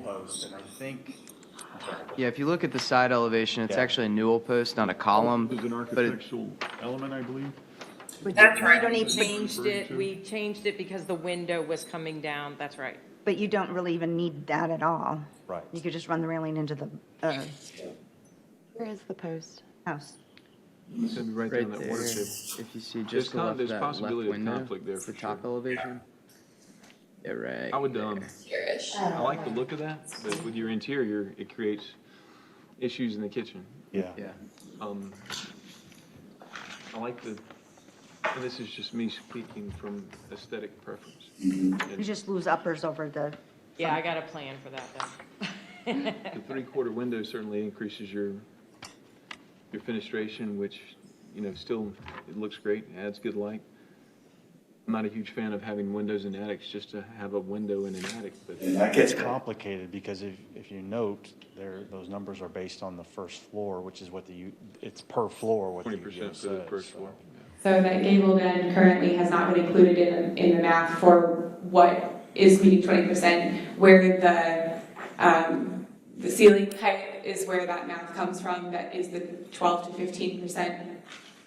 S8: yeah, if you look at the side elevation, it's actually a newel post, not a column.
S1: There's an
S8: But it,
S1: architectural element, I believe.
S3: That's right. You don't even,
S11: We changed it because the window was coming down, that's right.
S3: but you don't really even need that at all.
S10: Right.
S3: You could just run the railing into the
S7: Where is the post?
S3: house.
S6: It's going to be right there
S8: right
S6: on that
S8: there.
S6: water table.
S8: If you see
S6: There's
S8: just the left,
S6: there's
S8: that left
S6: possibility of
S8: window,
S6: conflict there
S8: it's the
S6: for
S8: top
S6: sure.
S8: elevation. Yeah, right.
S6: I would, I like the look of that, but with your interior, it creates issues in the kitchen.
S10: Yeah.
S8: Yeah.
S6: I like and this is just me speaking from aesthetic preference.
S3: You just lose uppers over the,
S11: Yeah, I got a plan for that then.
S6: The three-quarter window certainly increases your fenestration, which, still, it looks great, adds good light. I'm not a huge fan of having windows in attics just to have a window in an attic, but
S10: It's complicated because if you note, those numbers are based on the first floor, which is it's per floor what the
S6: 20%
S10: UDO
S6: for the
S10: says,
S6: first
S10: so.
S6: floor.
S2: So that gabled end currently has not been included in the math for what is meeting 20%, where the ceiling height is where that math comes from, that is the 12 to 15%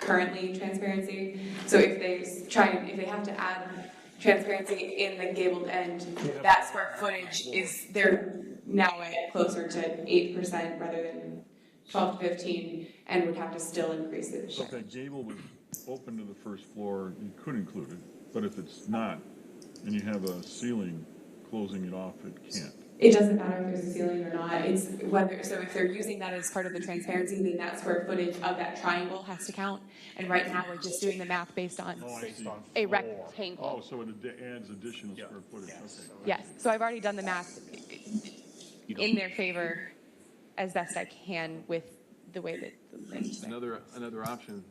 S2: currently transparency. So if they have to add transparency in the gabled end, that square footage they're now at closer to 8% rather than 12 to 15, and would have to still increase it.
S1: So if that gable was open to the first floor, you could include it, but if it's not, and you have a ceiling closing it off, it can't.
S2: It doesn't matter if there's a ceiling or not, it's so if they're using that as part of the transparency, then that square footage of that triangle has to count. And right now, we're just doing the math based on a rectangle.
S1: Oh, so it adds additional square footage, okay.
S2: Yes, so I've already done the math in their favor as best I can with the way that the land's there.
S6: Another option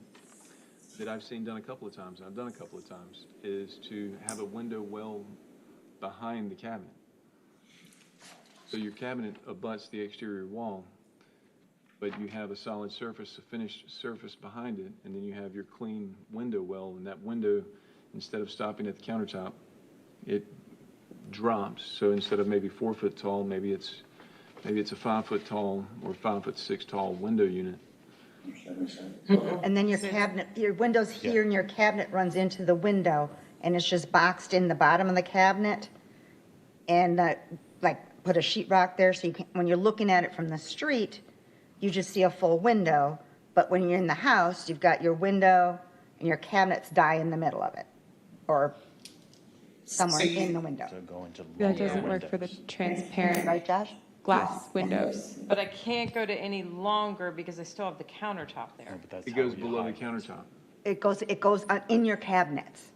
S6: that I've seen done a couple of times, and I've done a couple of times, is to have a window well behind the cabinet. So your cabinet abuts the exterior wall, but you have a solid surface, a finished surface behind it, and then you have your clean window well, and that window, instead of stopping at the countertop, it drops. So instead of maybe 4 foot tall, maybe it's a 5 foot tall or 5'6" tall window unit.
S3: and then your window's here and your cabinet runs into the window and it's just boxed in the bottom of the cabinet. And put a sheetrock there so when you're looking at it from the street, you just see a full window. But when you're in the house, you've got your window and your cabinets die in the middle of it, or somewhere in the window.
S10: To go into
S5: That
S10: longer
S5: doesn't work for the
S10: windows.
S5: transparent
S3: Right, Josh?
S5: glass windows.
S11: But I can't go to any longer because I still have the countertop there.
S10: But that's
S6: It
S10: how
S6: goes
S10: we
S6: below the
S10: hide.
S6: countertop.
S3: It goes in your cabinets.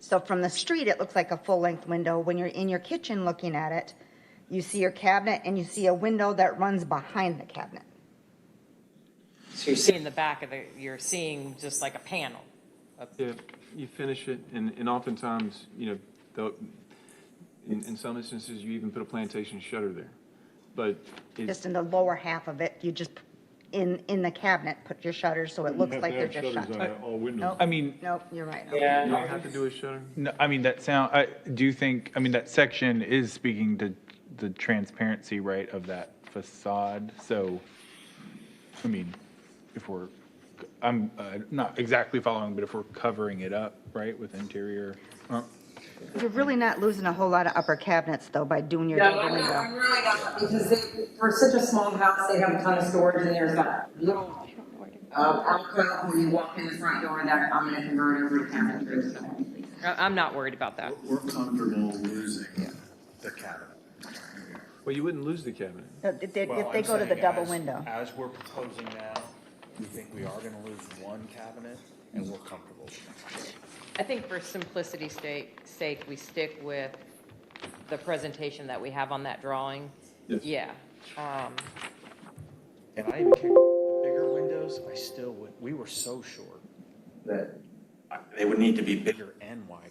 S3: So from the street, it looks like a full-length window. When you're in your kitchen looking at it, you see your cabinet and you see a window that runs behind the cabinet.
S11: So you're seeing the back of you're seeing just like a panel.
S6: Yeah, you finish it, and oftentimes, in some instances, you even put a plantation shutter there. But
S3: Just in the lower half of it, you just, in the cabinet, put your shutters so it looks like they're just shut.
S1: All windows.
S3: Nope.
S4: I mean,
S3: Nope, you're right.
S6: you don't have to do a shutter.
S4: no, I mean, I do think, I mean, that section is speaking to the transparency, right, of that facade. So, I mean, if we're, I'm not exactly following, but if we're covering it up, right, with interior.
S3: You're really not losing a whole lot of upper cabinets, though, by doing your
S12: No,
S3: double
S12: I'm
S3: window.
S12: really not, because for such a small house, they have a ton of storage, and there's that little, alcove when you walk in the front door that I'm gonna convert over to cabinetry, so.
S11: I'm not worried about that.
S10: We're comfortable losing the cabinet.
S6: Well, you wouldn't lose the cabinet.
S3: If they
S10: Well,
S3: go
S10: I'm
S3: to the
S10: saying
S3: double
S10: as-
S3: window.
S10: As we're proposing now, we think we are gonna lose one cabinet, and we're comfortable with that.
S11: I think for simplicity's sake, we stick with the presentation that we have on that drawing.
S6: Yes.
S11: Yeah.
S10: And I even kicked the bigger windows, I still would, we were so short.
S9: That they would need to be bigger.
S10: Bigger and wider.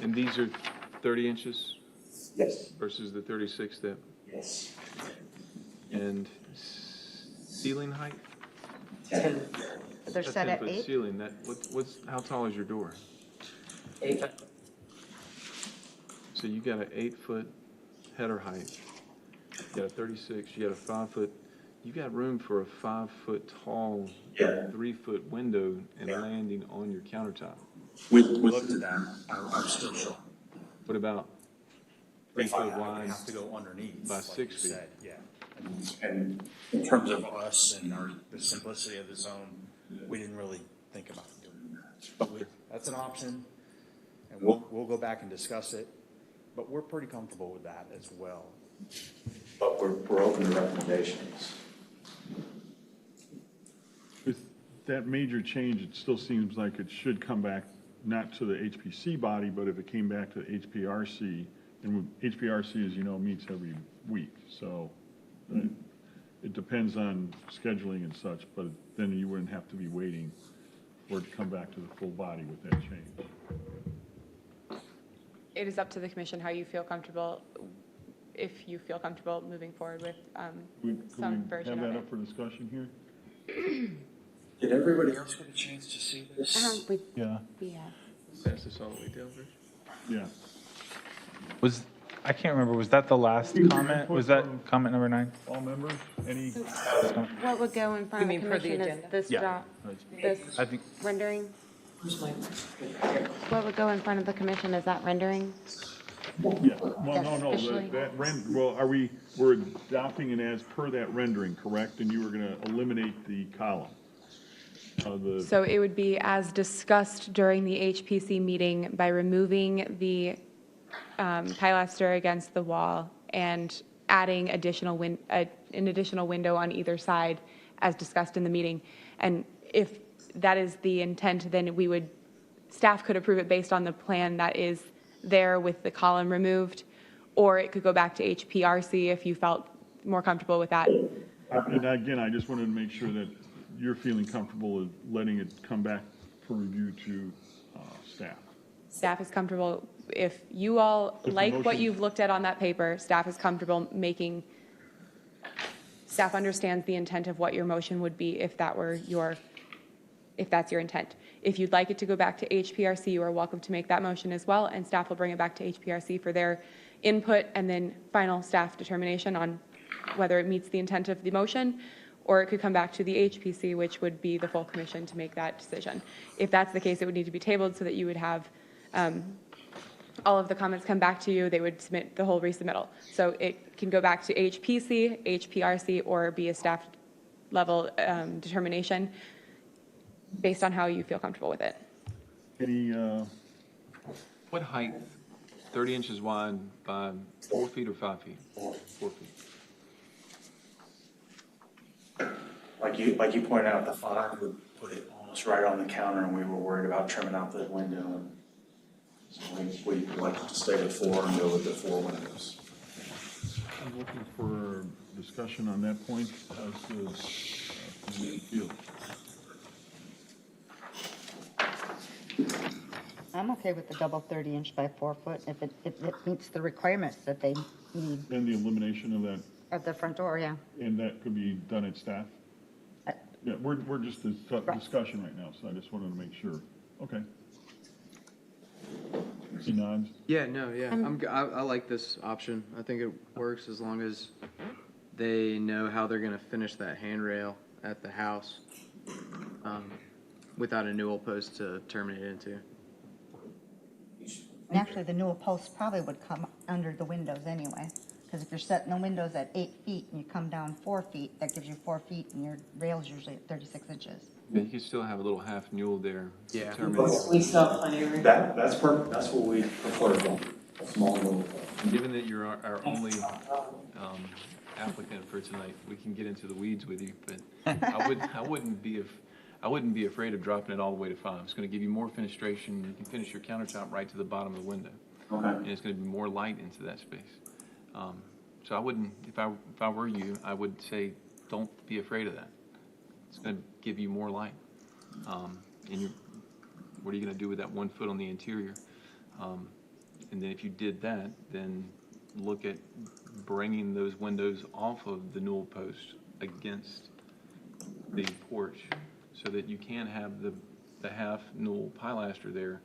S6: And these are 30 inches
S9: Yes.
S6: versus the 36 that,
S9: Yes.
S6: and ceiling height?
S3: They're set
S6: A
S3: at
S6: 10-foot
S3: 8.
S6: ceiling, how tall is your door?
S12: 8.
S6: So you got an 8-foot header height, you got a 36, you got a 5-foot, you got room for a 5-foot tall,
S9: Yeah.
S6: 3-foot window and landing on your countertop.
S9: With,
S10: Looked at that, I'm still short.
S6: What about
S10: If
S6: 3
S10: I
S6: foot
S10: would
S6: wide?
S10: have to go underneath.
S6: by
S10: like
S6: 6
S10: you
S6: feet.
S10: said, yeah.
S9: and in terms of
S10: Of us and the simplicity of the zone, we didn't really think about doing that. But that's an option, and we'll go back and discuss it, but we're pretty comfortable with that as well.
S9: but we're open to recommendations.
S1: With that major change, it still seems like it should come back, not to the HPC body, but if it came back to the HPRC, and HPRC, as you know, meets every week, so it depends on scheduling and such, but then you wouldn't have to be waiting for it to come back to the full body with that change.
S5: It is up to the commission how you feel comfortable, if you feel comfortable moving forward with some
S1: Can we
S5: version
S1: have
S5: of
S1: that
S5: it.
S1: up for discussion here?
S9: Did everybody else get a chance to see this?
S1: Yeah.
S7: We have.
S6: Pass this all the way down, Rich?
S1: Yeah.
S4: I can't remember, was that the last comment? Was that comment number 9?
S1: All members, any?
S7: What would go in front
S11: You
S7: of the
S11: mean per the
S7: commission is
S11: agenda?
S7: this
S4: Yeah.
S7: draw, this
S4: I think,
S7: rendering? What would go in front of the commission is that rendering?
S1: Yeah, well, no,
S7: Officially.
S1: we're adopting it as per that rendering, correct? And you were gonna eliminate the column.
S5: So it would be as discussed during the HPC meeting by removing the pilaster against the wall and adding an additional window on either side as discussed in the meeting. And if that is the intent, then staff could approve it based on the plan that is there with the column removed, or it could go back to HPRC if you felt more comfortable with that.
S1: And again, I just wanted to make sure that you're feeling comfortable with letting it come back for review to staff.
S5: Staff is comfortable, if you all
S1: If the
S5: like what
S1: motion-
S5: you've looked at on that paper, staff is comfortable staff understands the intent of what your motion would be if that's your intent. If you'd like it to go back to HPRC, you are welcome to make that motion as well, and staff will bring it back to HPRC for their input and then final staff determination on whether it meets the intent of the motion, or it could come back to the HPC, which would be the full commission to make that decision. If that's the case, it would need to be tabled so that you would have all of the comments come back to you. They would submit the whole resubmittal. So it can go back to HPC, HPRC, or be a staff level determination based on how you feel comfortable with it.
S1: Any,
S6: What height, 30 inches wide by 4 feet or 5 feet? 4 feet.
S9: Like you pointed out, the 5 would put it almost right on the counter, and we were worried about trimming out the window. And so we like to stay with 4 and go with the 4 windows.
S1: I'm looking for discussion on that point as to feel.
S3: I'm okay with the double 30-inch by 4 foot if it meets the requirements that they need
S1: And the elimination of that,
S3: at the front door, yeah.
S1: and that could be done at staff? Yeah, we're just in discussion right now, so I just wanted to make sure. Okay. He nods.
S8: Yeah, no, yeah, I like this option. I think it works as long as they know how they're gonna finish that handrail at the house, without a newel post to terminate into.
S3: And actually, the newel posts probably would come under the windows anyway, because if you're setting the windows at 8 feet and you come down 4 feet, that gives you 4 feet, and your rail's usually at 36 inches.
S6: Yeah, you can still have a little half mule there.
S8: Yeah.
S12: We still have plenty of room.
S9: That's perfect. That's what we prefer, a small little.
S6: Given that you're our only applicant for tonight, we can get into the weeds with you, but I wouldn't be afraid of dropping it all the way to 5. It's going to give you more fenestration. You can finish your countertop right to the bottom of the window.
S9: Okay.
S6: And it's going to be more light into that space. So I wouldn't, if I were you, I would say, don't be afraid of that. It's going to give you more light. And what are you going to do with that 1 foot on the interior? And then if you did that, then look at bringing those windows off of the newel post against the porch so that you can have the half newel pilaster there.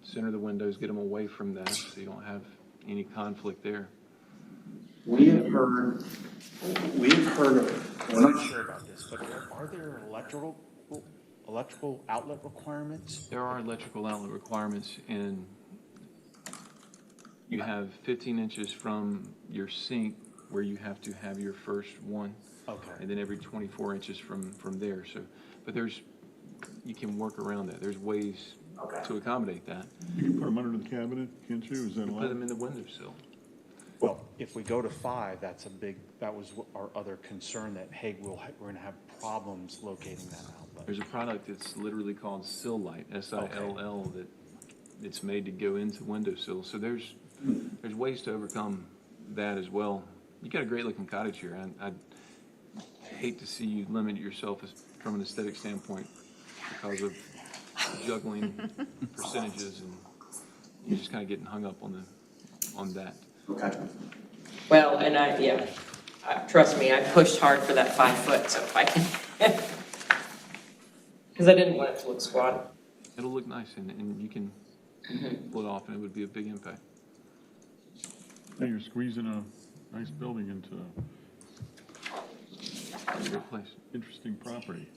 S6: Center the windows, get them away from that so you don't have any conflict there.
S9: We've heard
S10: I'm not sure about this, but are there electrical outlet requirements?
S6: There are electrical outlet requirements, and you have 15 inches from your sink where you have to have your first one.
S10: Okay.
S6: And then every 24 inches from there. So, but you can work around that. There's ways to accommodate that.
S1: You can put them under the cabinet, can't you? Is that
S6: Put
S1: allowed?
S6: them in the windowsill.
S10: Well, if we go to 5, that was our other concern, that, hey, we're going to have problems locating that outlet.
S6: There's a product that's literally called Sill Light, SILL, that it's made to go into windowsill. So there's ways to overcome that as well. You got a great looking cottage here. I'd hate to see you limit yourself from an aesthetic standpoint because of juggling percentages, and you're just kind of getting hung up on that.
S9: Okay.
S11: Well, and trust me, I pushed hard for that 5 foot, so if I can, because I didn't want it to look squatty.
S6: It'll look nice, and you can pull it off, and it would be a big impact.
S1: Hey, you're squeezing a nice building into
S6: A great place.
S1: interesting property.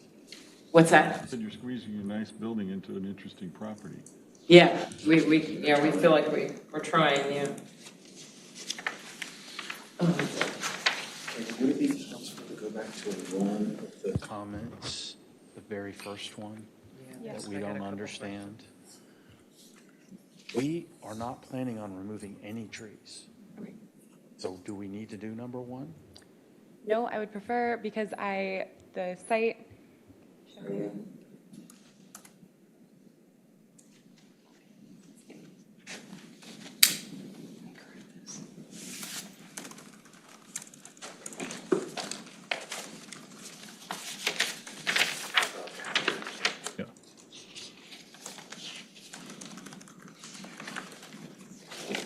S11: What's that?
S1: I said you're squeezing a nice building into an interesting property.
S11: Yeah, we feel like we're trying, yeah.
S9: Would it be possible to go back to one of the
S10: Comments, the very first one,
S11: Yes,
S10: that we
S11: I got a
S10: don't
S11: couple
S10: understand. We are not planning on removing any trees. So do we need to do number 1?
S5: No, I would prefer, because the site,
S1: Yeah.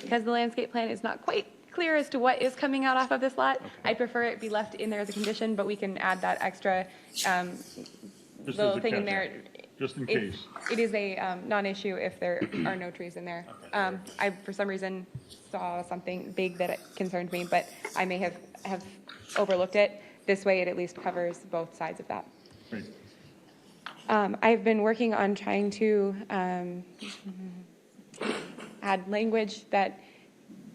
S5: because the landscape plan is not quite clear as to what is coming out off of this lot, I'd prefer it be left in there as a condition, but we can add that extra
S1: Just as
S5: little
S1: a
S5: thing in
S1: caveat,
S5: there.
S1: just in
S5: It-
S1: case.
S5: It is a non-issue if there are no trees in there. I, for some reason, saw something big that concerned me, but I may have overlooked it. This way, it at least covers both sides of that.
S1: Great.
S5: I've been working on trying to add language that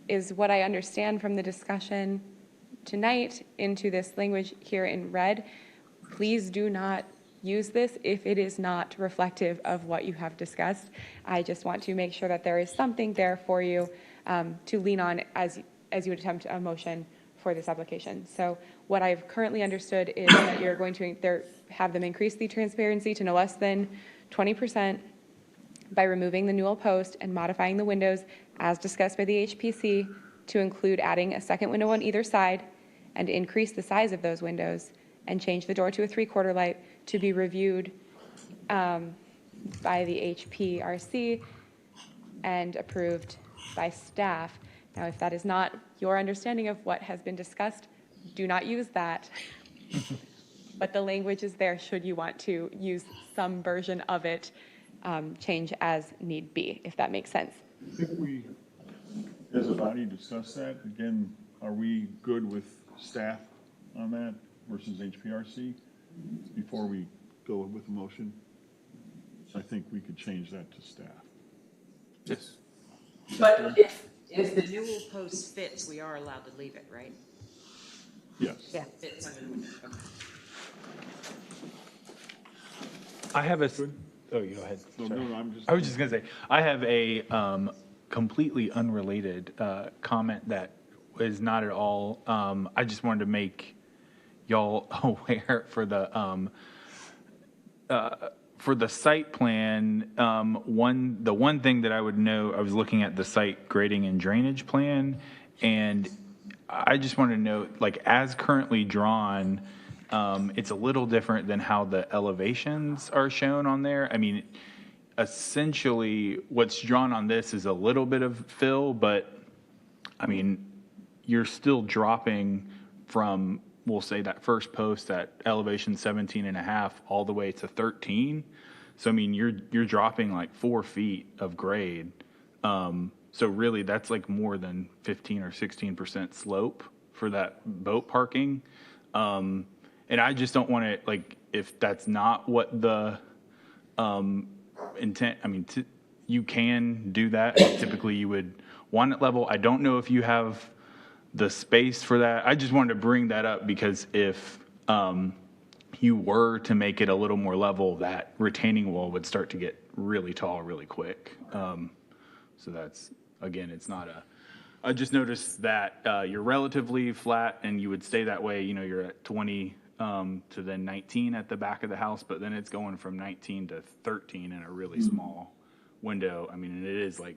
S5: is what I understand from the discussion tonight into this language here in red. please do not use this if it is not reflective of what you have discussed. I just want to make sure that there is something there for you to lean on as you would attempt a motion for this application. So what I've currently understood is that you're going to have them increase the transparency to no less than 20% by removing the newel post and modifying the windows as discussed by the HPC to include adding a second window on either side and increase the size of those windows and change the door to a 3/4 light to be reviewed by the HPRC and approved by staff. Now, if that is not your understanding of what has been discussed, do not use that. But the language is there should you want to use some version of it, change as need be, if that makes sense.
S1: I think we, as a body, discussed that. Again, are we good with staff on that versus HPRC before we go with a motion? I think we could change that to staff.
S6: Yes.
S12: But
S11: If the newel post fits, we are allowed to leave it, right?
S1: Yes.
S3: Yeah.
S11: Fits under the window. Okay.
S4: I have a, oh, you go ahead.
S1: No,
S4: Sorry.
S1: no, I'm just.
S4: I was just gonna say, I have a completely unrelated comment that is not at all, I just wanted to make y'all aware for the site plan, the one thing that I would know, I was looking at the site grading and drainage plan, and I just want to note, like, as currently drawn, it's a little different than how the elevations are shown on there. I mean, essentially, what's drawn on this is a little bit of fill, but, I mean, you're still dropping from, we'll say, that first post at elevation 17.5 all the way to 13. So, I mean, you're dropping like 4 feet of grade. So really, that's like more than 15 or 16% slope for that boat parking. And I just don't want to, like, if that's not what the intent, I mean, you can do that. Typically, you would want it level. I don't know if you have the space for that. I just wanted to bring that up because if you were to make it a little more level, that retaining wall would start to get really tall really quick. So that's, again, it's not I just noticed that you're relatively flat and you would stay that way. You know, you're at 20 to then 19 at the back of the house, but then it's going from 19 to 13 in a really small window. I mean, and it is like,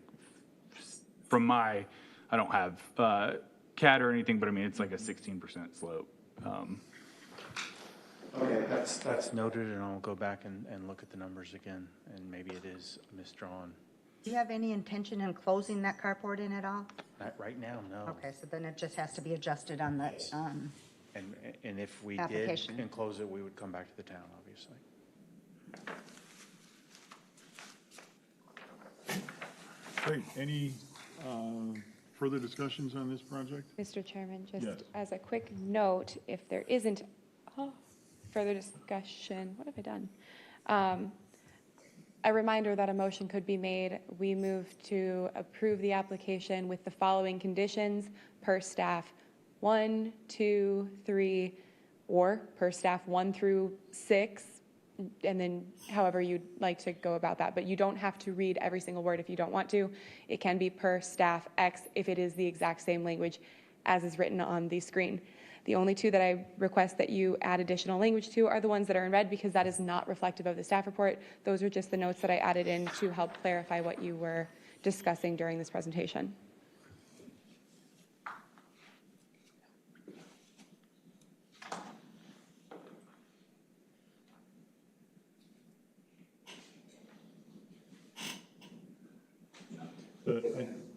S4: from I don't have CAD or anything, but I mean, it's like a 16% slope.
S10: Okay, that's noted, and I'll go back and look at the numbers again, and maybe it is misdrawn.
S3: Do you have any intention in closing that carport in at all?
S10: Not right now, no.
S3: Okay, so then it just has to be adjusted on the,
S10: And if we did
S3: Application.
S10: enclose it, we would come back to the town, obviously.
S1: Great. Any further discussions on this project?
S5: Mr. Chairman, just
S1: Yes.
S5: as a quick note, if there isn't further discussion, what have I done? A reminder that a motion could be made. We move to approve the application with the following conditions per staff 1, 2, 3, or per staff 1 through 6, and then however you'd like to go about that. But you don't have to read every single word if you don't want to. It can be per staff X if it is the exact same language as is written on the screen. The only two that I request that you add additional language to are the ones that are in red, because that is not reflective of the staff report. Those are just the notes that I added in to help clarify what you were discussing during this presentation.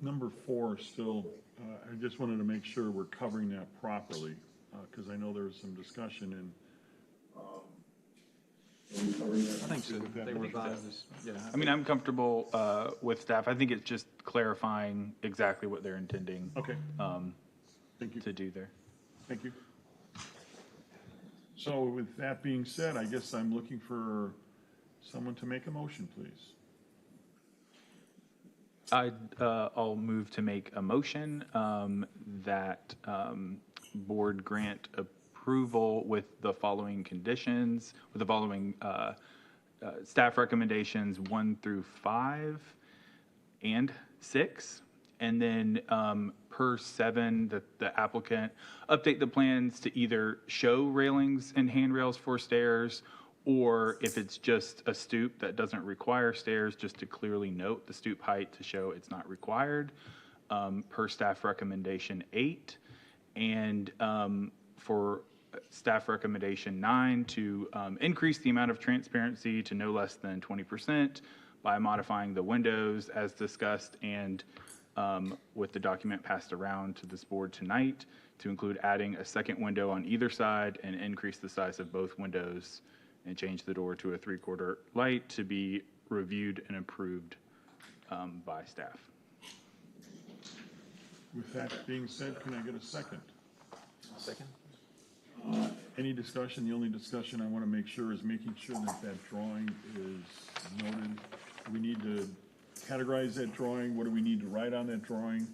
S1: Number 4 still, I just wanted to make sure we're covering that properly, because I know there was some discussion and.
S6: I think so. They revised this, yeah.
S4: I mean, I'm comfortable with staff. I think it's just clarifying exactly what they're intending
S1: Okay. Thank you.
S4: to do there.
S1: Thank you. So with that being said, I guess I'm looking for someone to make a motion, please.
S4: I'll move to make a motion that board grant approval with the following conditions, with the following staff recommendations 1 through 5 and 6. And then per 7, that the applicant update the plans to either show railings and handrails for stairs, or if it's just a stoop that doesn't require stairs, just to clearly note the stoop height to show it's not required, per staff recommendation 8. And for staff recommendation 9, to increase the amount of transparency to no less than 20% by modifying the windows as discussed, and with the document passed around to this board tonight, to include adding a second window on either side and increase the size of both windows and change the door to a 3/4 light, to be reviewed and approved by staff.
S1: With that being said, can I get a second?
S6: Second?
S1: Any discussion? The only discussion I want to make sure is making sure that that drawing is noted. We need to categorize that drawing. What do we need to write on that drawing?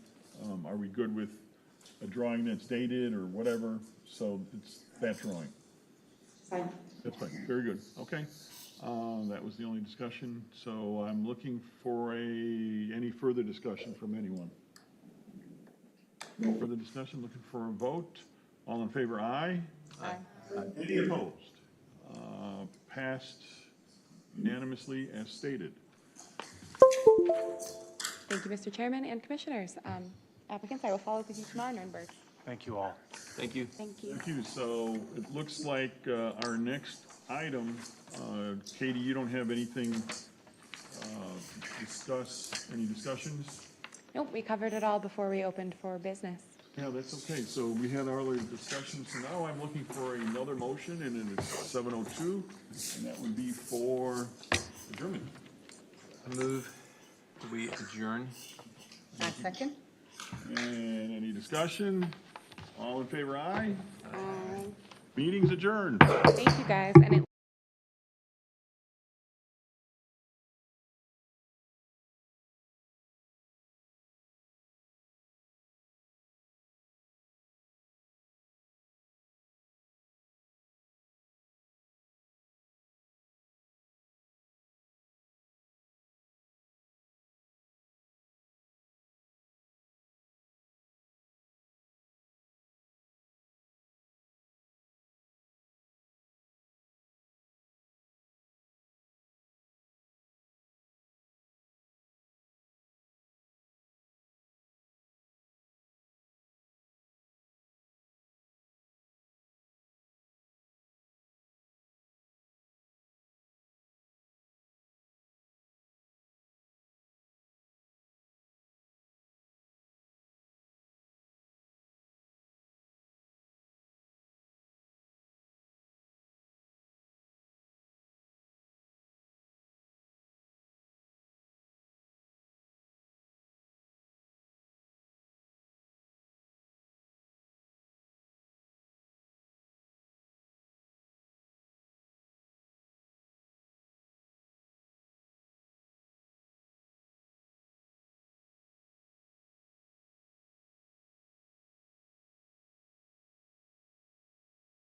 S1: Are we good with a drawing that's dated or whatever? So it's that drawing.
S2: Fine.
S1: That's fine. Very good. Okay. That was the only discussion. So I'm looking for any further discussion from anyone. No further discussion. Looking for a vote. All in favor, aye.
S5: Aye.
S1: Any opposed? Passed unanimously as stated.
S5: Thank you, Mr. Chairman and Commissioners. Applicants, I will follow up with you tomorrow, Nuremberg.
S10: Thank you all.
S6: Thank you.
S7: Thank you.
S1: Thank you. So it looks like our next item, Katie, you don't have anything to discuss, any discussions?
S5: Nope, we covered it all before we opened for business.
S1: Yeah, that's okay. So we had our other discussions. So now I'm looking for another motion, and it's 7:02, and that would be for adjournment.
S6: I move we adjourn.
S3: A second?
S1: And any discussion? All in favor, aye? Meeting's adjourned.
S5: Thank you, guys. And it